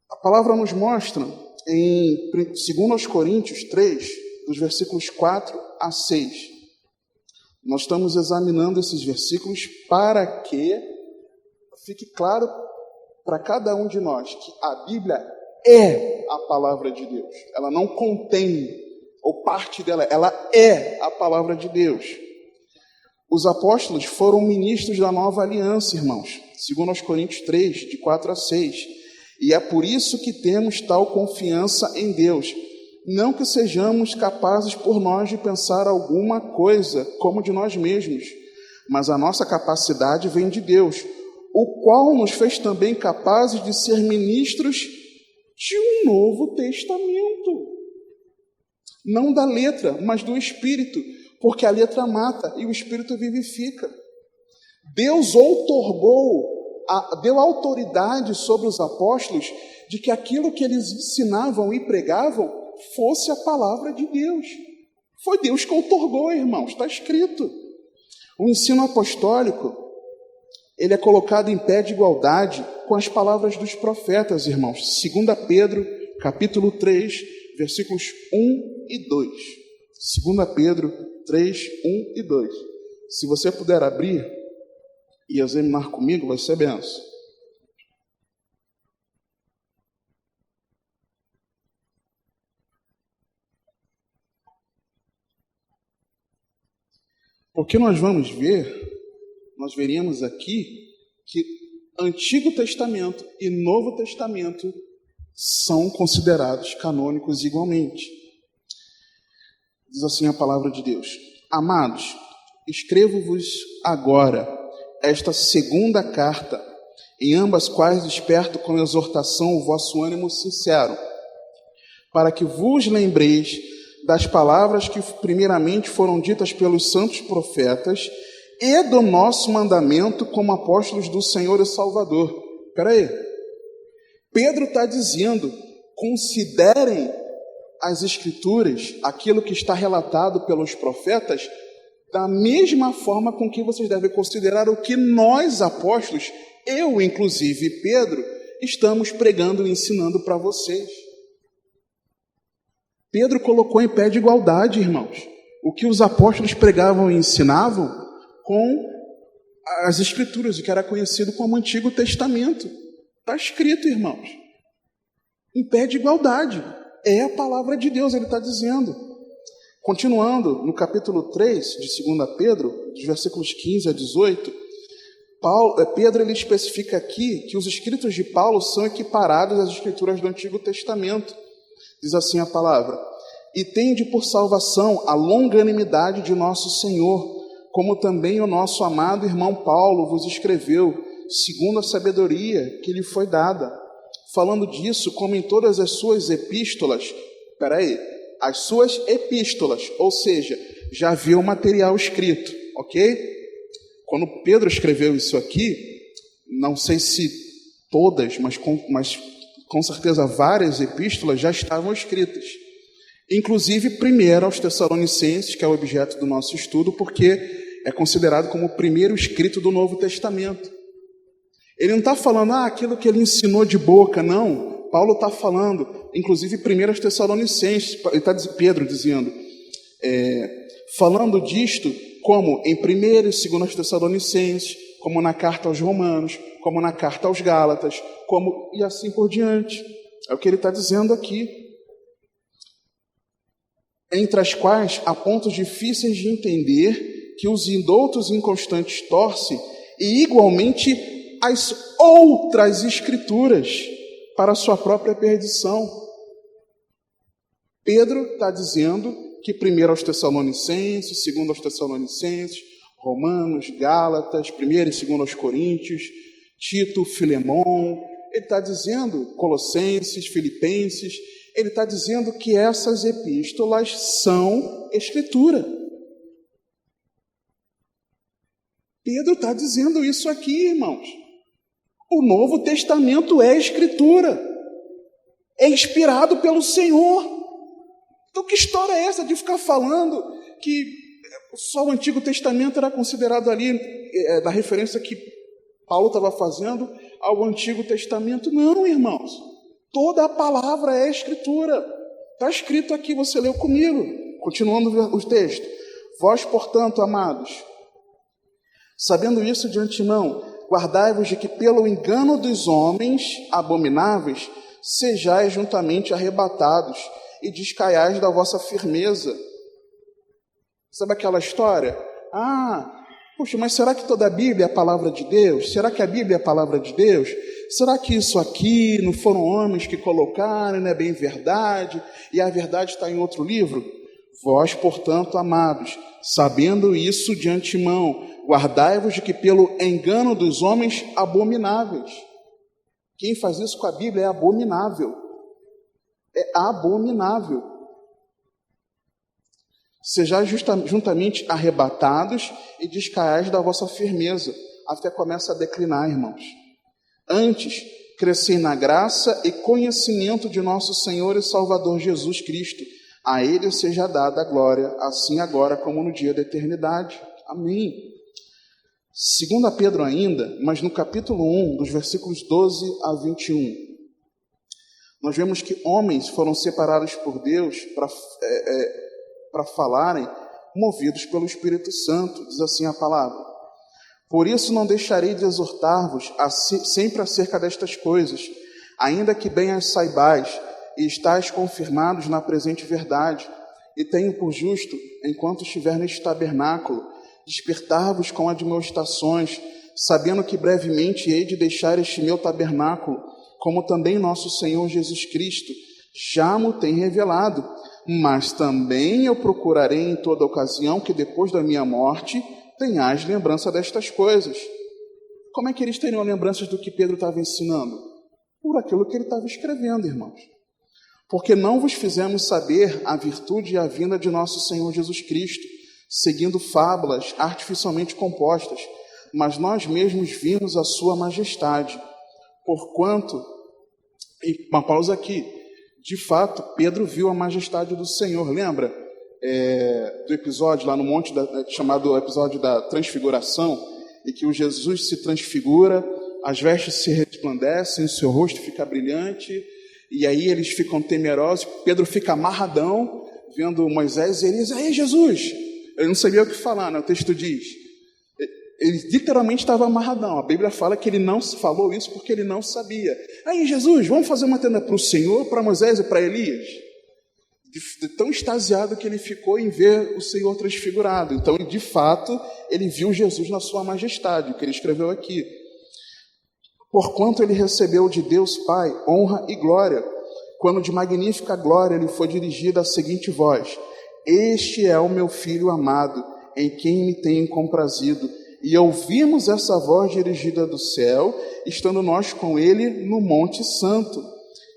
A palavra nos mostra em 2 Coríntios 3, dos versículos 4 a 6. Nós estamos examinando esses versículos para que fique claro para cada um de nós que a Bíblia é a palavra de Deus. Ela não contém, ou parte dela, ela é a palavra de Deus. Os apóstolos foram ministros da nova aliança, irmãos. 2 Coríntios 3, de 4 a 6. E é por isso que temos tal confiança em Deus. Não que sejamos capazes por nós de pensar alguma coisa como de nós mesmos, mas a nossa capacidade vem de Deus, o qual nos fez também capazes de ser ministros de um novo testamento. Não da letra, mas do Espírito, porque a letra mata e o Espírito vivifica. Deus deu autoridade sobre os apóstolos de que aquilo que eles ensinavam e pregavam fosse a palavra de Deus. Foi Deus que outorgou, irmãos, está escrito. O ensino apostólico, ele é colocado em pé de igualdade com as palavras dos profetas, irmãos. 2 Pedro, capítulo 3, versículos 1 e 2. 2 Pedro 3, 1 e 2. Se você puder abrir e examinar comigo, vai ser benção. Porque nós veríamos aqui que Antigo Testamento e Novo Testamento são considerados canônicos igualmente. Diz assim a palavra de Deus: Amados, escrevo-vos agora esta segunda carta, em ambas quais desperto com exortação o vosso ânimo sincero, para que vos lembreis das palavras que primeiramente foram ditas pelos santos profetas e do nosso mandamento como apóstolos do Senhor e Salvador. Espera aí. Pedro está dizendo, considerem as Escrituras, aquilo que está relatado pelos profetas, da mesma forma com que vocês devem considerar o que nós, apóstolos, eu, inclusive Pedro, estamos pregando e ensinando para vocês. Pedro colocou em pé de igualdade, irmãos, o que os apóstolos pregavam e ensinavam com as Escrituras, o que era conhecido como Antigo Testamento. Está escrito, irmãos, em pé de igualdade. É a palavra de Deus, ele está dizendo. Continuando, no capítulo 3 de 2 Pedro, dos versículos 15 a 18, Pedro ele especifica aqui que os escritos de Paulo são equiparados às Escrituras do Antigo Testamento. Diz assim a palavra: E tende por salvação a longanimidade de nosso Senhor, como também o nosso amado irmão Paulo vos escreveu, segundo a sabedoria que lhe foi dada. Falando disso, como em todas as suas epístolas, as suas epístolas, ou seja, já havia o material escrito, ok? Quando Pedro escreveu isso aqui, não sei se todas, mas com certeza várias epístolas já estavam escritas. Inclusive, primeiro aos Tessalonicenses, que é o objeto do nosso estudo, porque é considerado como o primeiro escrito do Novo Testamento. Ele não está falando, aquilo que ele ensinou de boca, não. Paulo está falando, inclusive, primeiro aos Tessalonicenses, Pedro dizendo, falando disto, como em 1 e 2 Tessalonicenses, como na carta aos Romanos, como na carta aos Gálatas, e assim por diante. É o que ele está dizendo aqui. Entre as quais há pontos difíceis de entender que os indoutos inconstantes torcem, e igualmente as outras escrituras para a sua própria perdição. Pedro está dizendo que primeiro aos Tessalonicenses, segundo aos Tessalonicenses, Romanos, Gálatas, 1 e 2 aos Coríntios, Tito, Filemão, ele está dizendo, Colossenses, Filipenses, ele está dizendo que essas epístolas são Escritura. Pedro está dizendo isso aqui, irmãos. O Novo Testamento é Escritura, é inspirado pelo Senhor. Então que história é essa de ficar falando que só o Antigo Testamento era considerado ali, da referência que Paulo estava fazendo ao Antigo Testamento? Não, irmãos. Toda a palavra é Escritura. Está escrito aqui, você leu comigo. Continuando o texto. Vós, portanto, amados, sabendo isso de antemão, guardai-vos de que pelo engano dos homens abomináveis sejais juntamente arrebatados e descaiais da vossa firmeza. Sabe aquela história? Puxa, mas será que toda a Bíblia é a palavra de Deus? Será que a Bíblia é a palavra de Deus? será que isso aqui não foram homens que colocaram, não é bem verdade, e a verdade está em outro livro? Vós, portanto, amados, sabendo isso de antemão, guardai-vos de que pelo engano dos homens abomináveis. Quem faz isso com a Bíblia é abominável. É abominável. Sejais juntamente arrebatados e descaiais da vossa firmeza. A fé começa a declinar, irmãos. Antes, crescei na graça e conhecimento de nosso Senhor e Salvador Jesus Cristo. A Ele seja dada a glória, assim agora como no dia da eternidade. Amém. 2 Pedro ainda, mas no capítulo 1, dos versículos 12 a 21, nós vemos que homens foram separados por Deus para falarem, movidos pelo Espírito Santo, diz assim a palavra. Por isso não deixarei de exortar-vos sempre acerca destas coisas, ainda que bem as saibais, e estáis confirmados na presente verdade, e tenho por justo, enquanto estiver neste tabernáculo, despertar-vos com admoestações, sabendo que brevemente hei de deixar este meu tabernáculo, como também nosso Senhor Jesus Cristo já mo tem revelado, mas também eu procurarei em toda ocasião que depois da minha morte tenhais lembrança destas coisas. Como é que eles teriam lembranças do que Pedro estava ensinando? Por aquilo que ele estava escrevendo, irmãos. Porque não vos fizemos saber a virtude e a vinda de nosso Senhor Jesus Cristo, seguindo fábulas artificialmente compostas, mas nós mesmos vimos a sua majestade. Porquanto, e uma pausa aqui, de fato, Pedro viu a majestade do Senhor. Lembra do episódio lá no monte, chamado episódio da transfiguração, em que o Jesus se transfigura, as vestes se resplandecem, o seu rosto fica brilhante, e aí eles ficam temerosos. Pedro fica amarradão, vendo Moisés e Elias. Aí, Jesus! Ele não sabia o que falar, né? O texto diz. Ele literalmente estava amarradão. A Bíblia fala que ele não falou isso porque ele não sabia. Aí, Jesus, vamos fazer uma tenda para o Senhor, para Moisés e para Elias? De tão extasiado que ele ficou em ver o Senhor transfigurado. Então, de fato, ele viu Jesus na sua majestade, o que ele escreveu aqui. Porquanto ele recebeu de Deus Pai honra e glória, quando de magnífica glória lhe foi dirigida a seguinte voz: Este é o meu Filho amado, em quem me tenho comprazido. E ouvimos essa voz dirigida do céu, estando nós com ele no Monte Santo.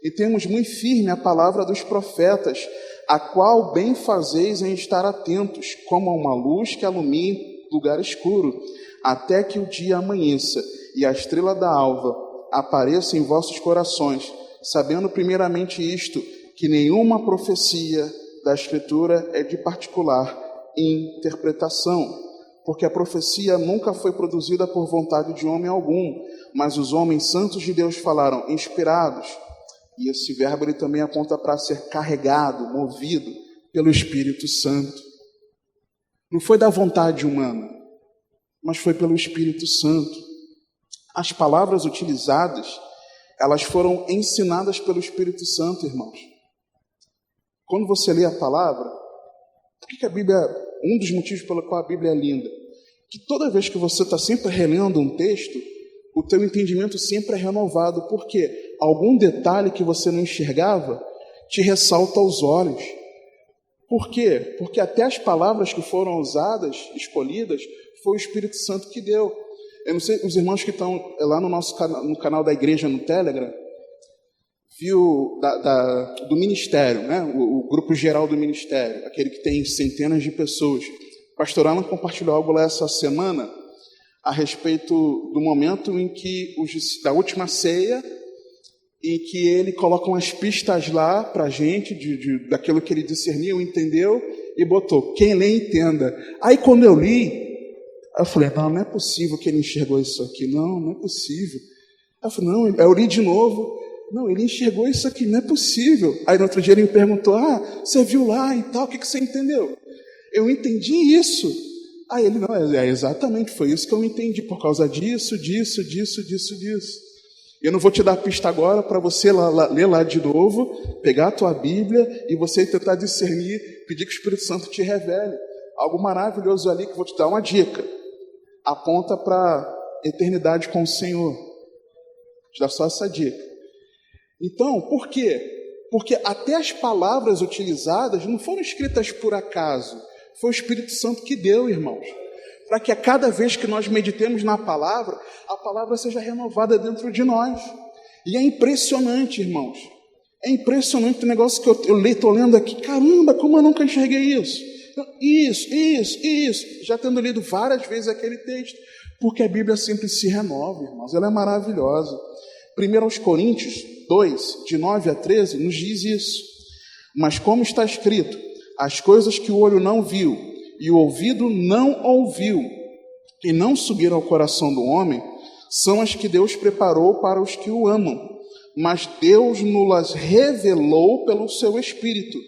E temos muito firme a palavra dos profetas, a qual bem fazeis em estar atentos, como a uma luz que alumia lugar escuro, até que o dia amanheça e a estrela da alva apareça em vossos corações, sabendo primeiramente isto, que nenhuma profecia da Escritura é de particular interpretação, porque a profecia nunca foi produzida por vontade de homem algum, mas os homens santos de Deus falaram inspirados, e esse verbo ele também aponta para ser carregado, movido pelo Espírito Santo. Não foi da vontade humana, mas foi pelo Espírito Santo. As palavras utilizadas, elas foram ensinadas pelo Espírito Santo, irmãos. Quando você lê a palavra, por que a Bíblia, um dos motivos pelo qual a Bíblia é linda, que toda vez que você está sempre relendo um texto, o teu entendimento sempre é renovado, porque algum detalhe que você não enxergava te ressalta aos olhos. Por quê? Porque até as palavras que foram usadas, escolhidas, foi o Espírito Santo que deu. Eu não sei, os irmãos que estão lá no canal da igreja no Telegram, viu do ministério, né? O grupo geral do ministério, aquele que tem centenas de pessoas. O pastor Alan compartilhou algo lá essa semana a respeito do momento em que, da última ceia, em que ele coloca umas pistas lá para a gente, daquilo que ele discerniu, entendeu, e botou, quem lê entenda. Aí quando eu li, eu falei, não é possível que ele enxergou isso aqui, não é possível. Eu falei, não, eu li de novo, não, ele enxergou isso aqui, não é possível. Aí no outro dia ele me perguntou, você viu lá e tal, o que você entendeu? Eu entendi isso. Aí ele, não, exatamente, foi isso que eu entendi, por causa disso. Eu não vou te dar a pista agora para você ler lá de novo, pegar a tua Bíblia e você tentar discernir, pedir que o Espírito Santo te revele. Algo maravilhoso ali que eu vou te dar uma dica. Aponta para a eternidade com o Senhor. Te dá só essa dica. Então, por quê? Porque até as palavras utilizadas não foram escritas por acaso. Foi o Espírito Santo que deu, irmãos. Para que a cada vez que nós meditemos na palavra, a palavra seja renovada dentro de nós. E é impressionante, irmãos. É impressionante o negócio que eu estou lendo aqui. Caramba, como eu nunca enxerguei isso. Isso. Já tendo lido várias vezes aquele texto. Porque a Bíblia sempre se renova, irmãos. Ela é maravilhosa. 1 Coríntios 2, de 9 a 13, nos diz isso. Mas como está escrito, as coisas que o olho não viu e o ouvido não ouviu e não subiram ao coração do homem, são as que Deus preparou para os que o amam. Mas Deus nos revelou pelo seu Espírito,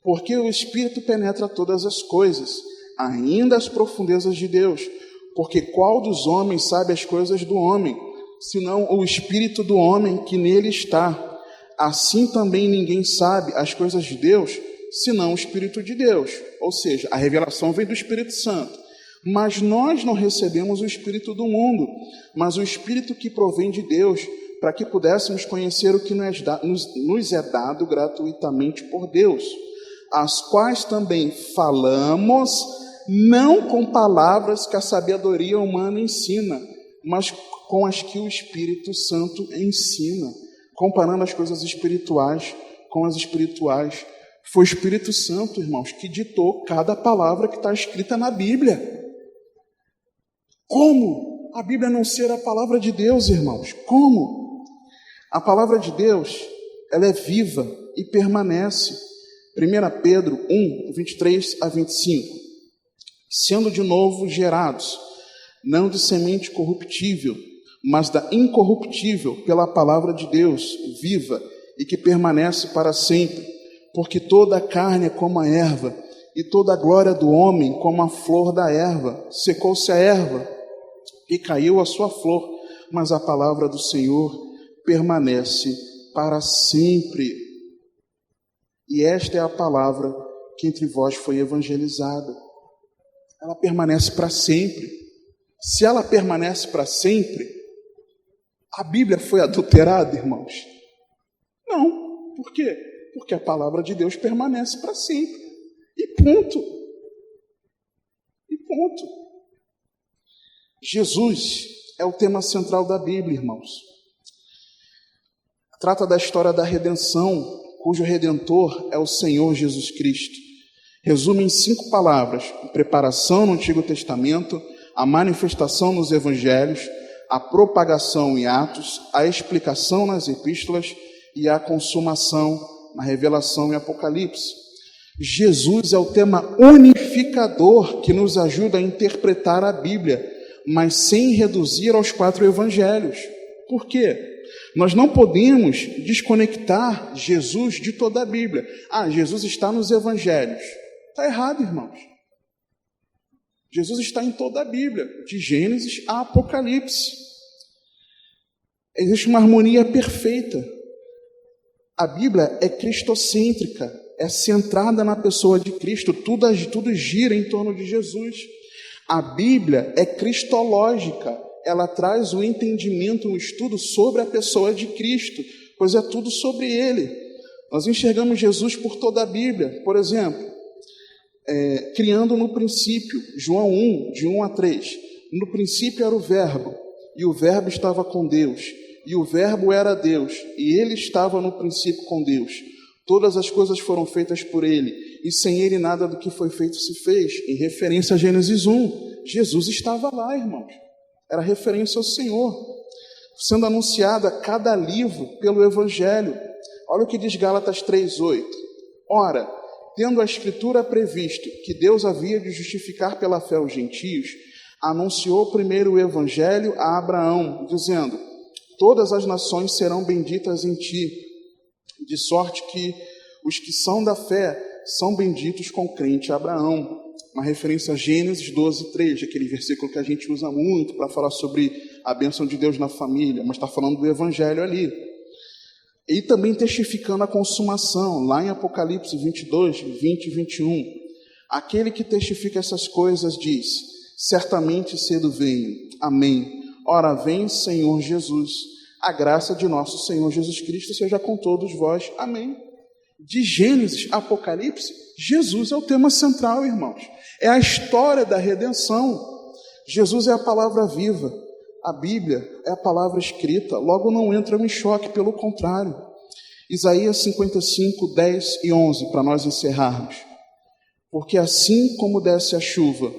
porque o Espírito penetra todas as coisas, ainda as profundezas de Deus. Porque qual dos homens sabe as coisas do homem, senão o Espírito do homem que nele está? Assim também ninguém sabe as coisas de Deus, senão o Espírito de Deus. Ou seja, a revelação vem do Espírito Santo. Mas nós não recebemos o Espírito do mundo, mas o Espírito que provém de Deus, para que pudéssemos conhecer o que nos é dado gratuitamente por Deus, as quais também falamos, não com palavras que a sabedoria humana ensina, mas com as que o Espírito Santo ensina, comparando as coisas espirituais com as espirituais. Foi o Espírito Santo, irmãos, que ditou cada palavra que está escrita na Bíblia. Como a Bíblia não ser a palavra de Deus, irmãos? Como? A palavra de Deus, ela é viva e permanece. 1 Pedro 1, 23 a 25. Sendo de novo gerados, não de semente corruptível, mas da incorruptível pela palavra de Deus, viva e que permanece para sempre. Porque toda a carne é como a erva, e toda a glória do homem como a flor da erva. Secou-se a erva, e caiu a sua flor, mas a palavra do Senhor permanece para sempre. E esta é a palavra que entre vós foi evangelizada. Ela permanece para sempre. Se ela permanece para sempre, a Bíblia foi adulterada, irmãos? Não. Por quê? Porque a palavra de Deus permanece para sempre. E ponto. E ponto. Jesus é o tema central da Bíblia, irmãos. Trata da história da redenção, cujo Redentor é o Senhor Jesus Cristo. Resume em 5 palavras: a preparação no Antigo Testamento, a manifestação nos Evangelhos, a propagação em Atos, a explicação nas Epístolas e a consumação na Revelação e Apocalipse. Jesus é o tema unificador que nos ajuda a interpretar a Bíblia, mas sem reduzir aos 4 Evangelhos. Por quê? Nós não podemos desconectar Jesus de toda a Bíblia. Jesus está nos Evangelhos. Está errado, irmãos. Jesus está em toda a Bíblia, de Gênesis a Apocalipse. Existe uma harmonia perfeita. A Bíblia é cristocêntrica, é centrada na pessoa de Cristo, tudo gira em torno de Jesus. A Bíblia é cristológica, ela traz o entendimento, um estudo sobre a pessoa de Cristo, pois é tudo sobre Ele. Nós enxergamos Jesus por toda a Bíblia. Por exemplo, criando no princípio, João 1, de 1 a 3. No princípio era o Verbo, e o Verbo estava com Deus, e o Verbo era Deus, e Ele estava no princípio com Deus. Todas as coisas foram feitas por Ele, e sem Ele nada do que foi feito se fez. Em referência a Gênesis 1, Jesus estava lá, irmãos. Era referência ao Senhor, sendo anunciado a cada livro pelo Evangelho. Olha o que diz Gálatas 3:8. Ora, tendo a Escritura previsto que Deus havia de justificar pela fé os gentios, anunciou primeiro o Evangelho a Abraão, dizendo: todas as nações serão benditas em ti, de sorte que os que são da fé são benditos com o crente Abraão. Uma referência a Gênesis 12:3, aquele versículo que a gente usa muito para falar sobre a bênção de Deus na família, mas está falando do Evangelho ali. E também testificando a consumação, lá em Apocalipse 22, 20 e 21. Aquele que testifica essas coisas diz: certamente cedo venho. Amém. Ora vem, Senhor Jesus. A graça de nosso Senhor Jesus Cristo seja com todos vós. Amém. De Gênesis a Apocalipse, Jesus é o tema central, irmãos. É a história da redenção. Jesus é a palavra viva. A Bíblia é a palavra escrita. Logo não entra em choque, pelo contrário. Isaías 55, 10 e 11, para nós encerrarmos. Porque assim como desce a chuva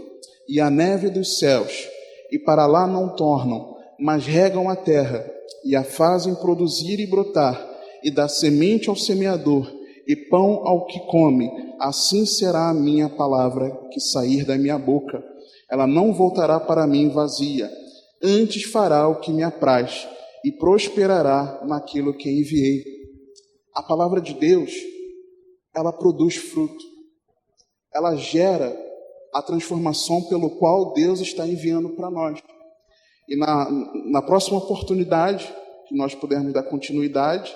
e a neve dos céus, e para lá não tornam, mas regam a terra, e a fazem produzir e brotar, e dá semente ao semeador, e pão ao que come, assim será a minha palavra que sair da minha boca. Ela não voltará para mim vazia, antes fará o que me apraz, e prosperará naquilo que enviei. A palavra de Deus, ela produz fruto. Ela gera a transformação pelo qual Deus está enviando para nós. E na próxima oportunidade, que nós pudermos dar continuidade,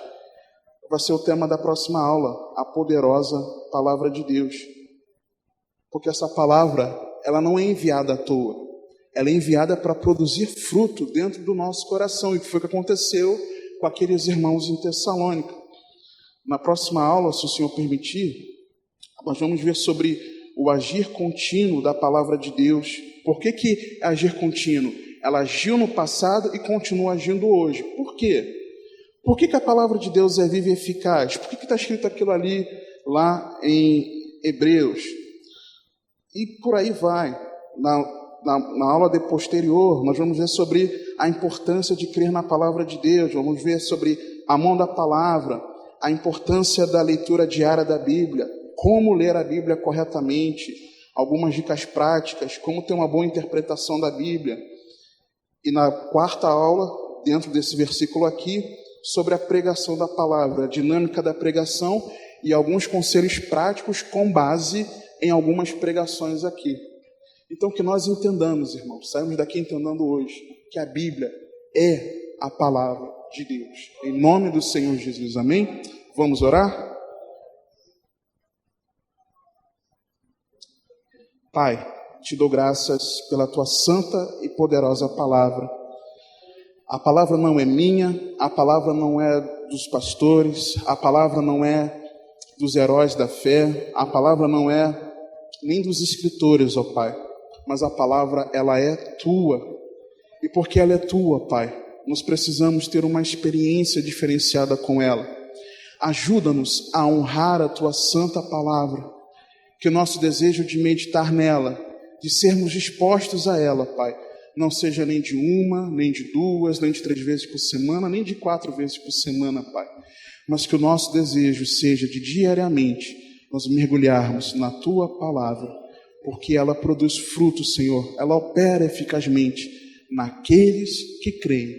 vai ser o tema da próxima aula, a poderosa palavra de Deus. Porque essa palavra, ela não é enviada à toa. Ela é enviada para produzir fruto dentro do nosso coração. E que foi o que aconteceu com aqueles irmãos em Tessalônica. Na próxima aula, se o Senhor permitir, nós vamos ver sobre o agir contínuo da palavra de Deus. Por que é agir contínuo? Ela agiu no passado e continua agindo hoje. Por quê? Por que a palavra de Deus é viva e eficaz? Por que está escrito aquilo ali, lá em Hebreus? E por aí vai. Na aula posterior, nós vamos ver sobre a importância de crer na palavra de Deus. Vamos ver sobre a mão da palavra, a importância da leitura diária da Bíblia, como ler a Bíblia corretamente, algumas dicas práticas, como ter uma boa interpretação da Bíblia. E na quarta aula, dentro desse versículo aqui, sobre a pregação da palavra, a dinâmica da pregação e alguns conselhos práticos com base em algumas pregações aqui. Então, que nós entendamos, irmãos, saímos daqui entendendo hoje que a Bíblia é a palavra de Deus. Em nome do Senhor Jesus, amém? Vamos orar? Pai, te dou graças pela tua santa e poderosa palavra. A palavra não é minha, a palavra não é dos pastores, a palavra não é dos heróis da fé, a palavra não é nem dos escritores, ó Pai, mas a palavra, ela é tua. E porque ela é tua, Pai, nós precisamos ter uma experiência diferenciada com ela. Ajuda-nos a honrar a tua santa palavra, que o nosso desejo de meditar nela, de sermos dispostos a ela, Pai, não seja nem de uma, nem de duas, nem de 3 vezes por semana, nem de 4 vezes por semana, Pai. Mas que o nosso desejo seja de diariamente nós mergulharmos na Tua palavra, porque ela produz fruto, Senhor. Ela opera eficazmente naqueles que creem.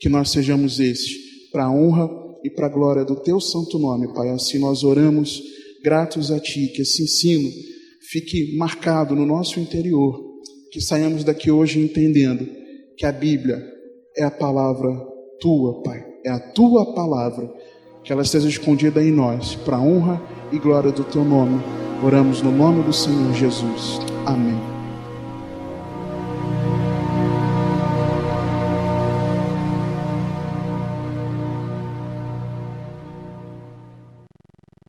Que nós sejamos esses, para a honra e para a glória do Teu santo nome, Pai. Assim nós oramos, gratos a Ti, que esse ensino fique marcado no nosso interior. Que saiamos daqui hoje entendendo que a Bíblia é a palavra Tua, Pai. É a Tua palavra. Que ela esteja escondida em nós, para a honra e glória do Teu nome. Oramos no nome do Senhor Jesus. Amém.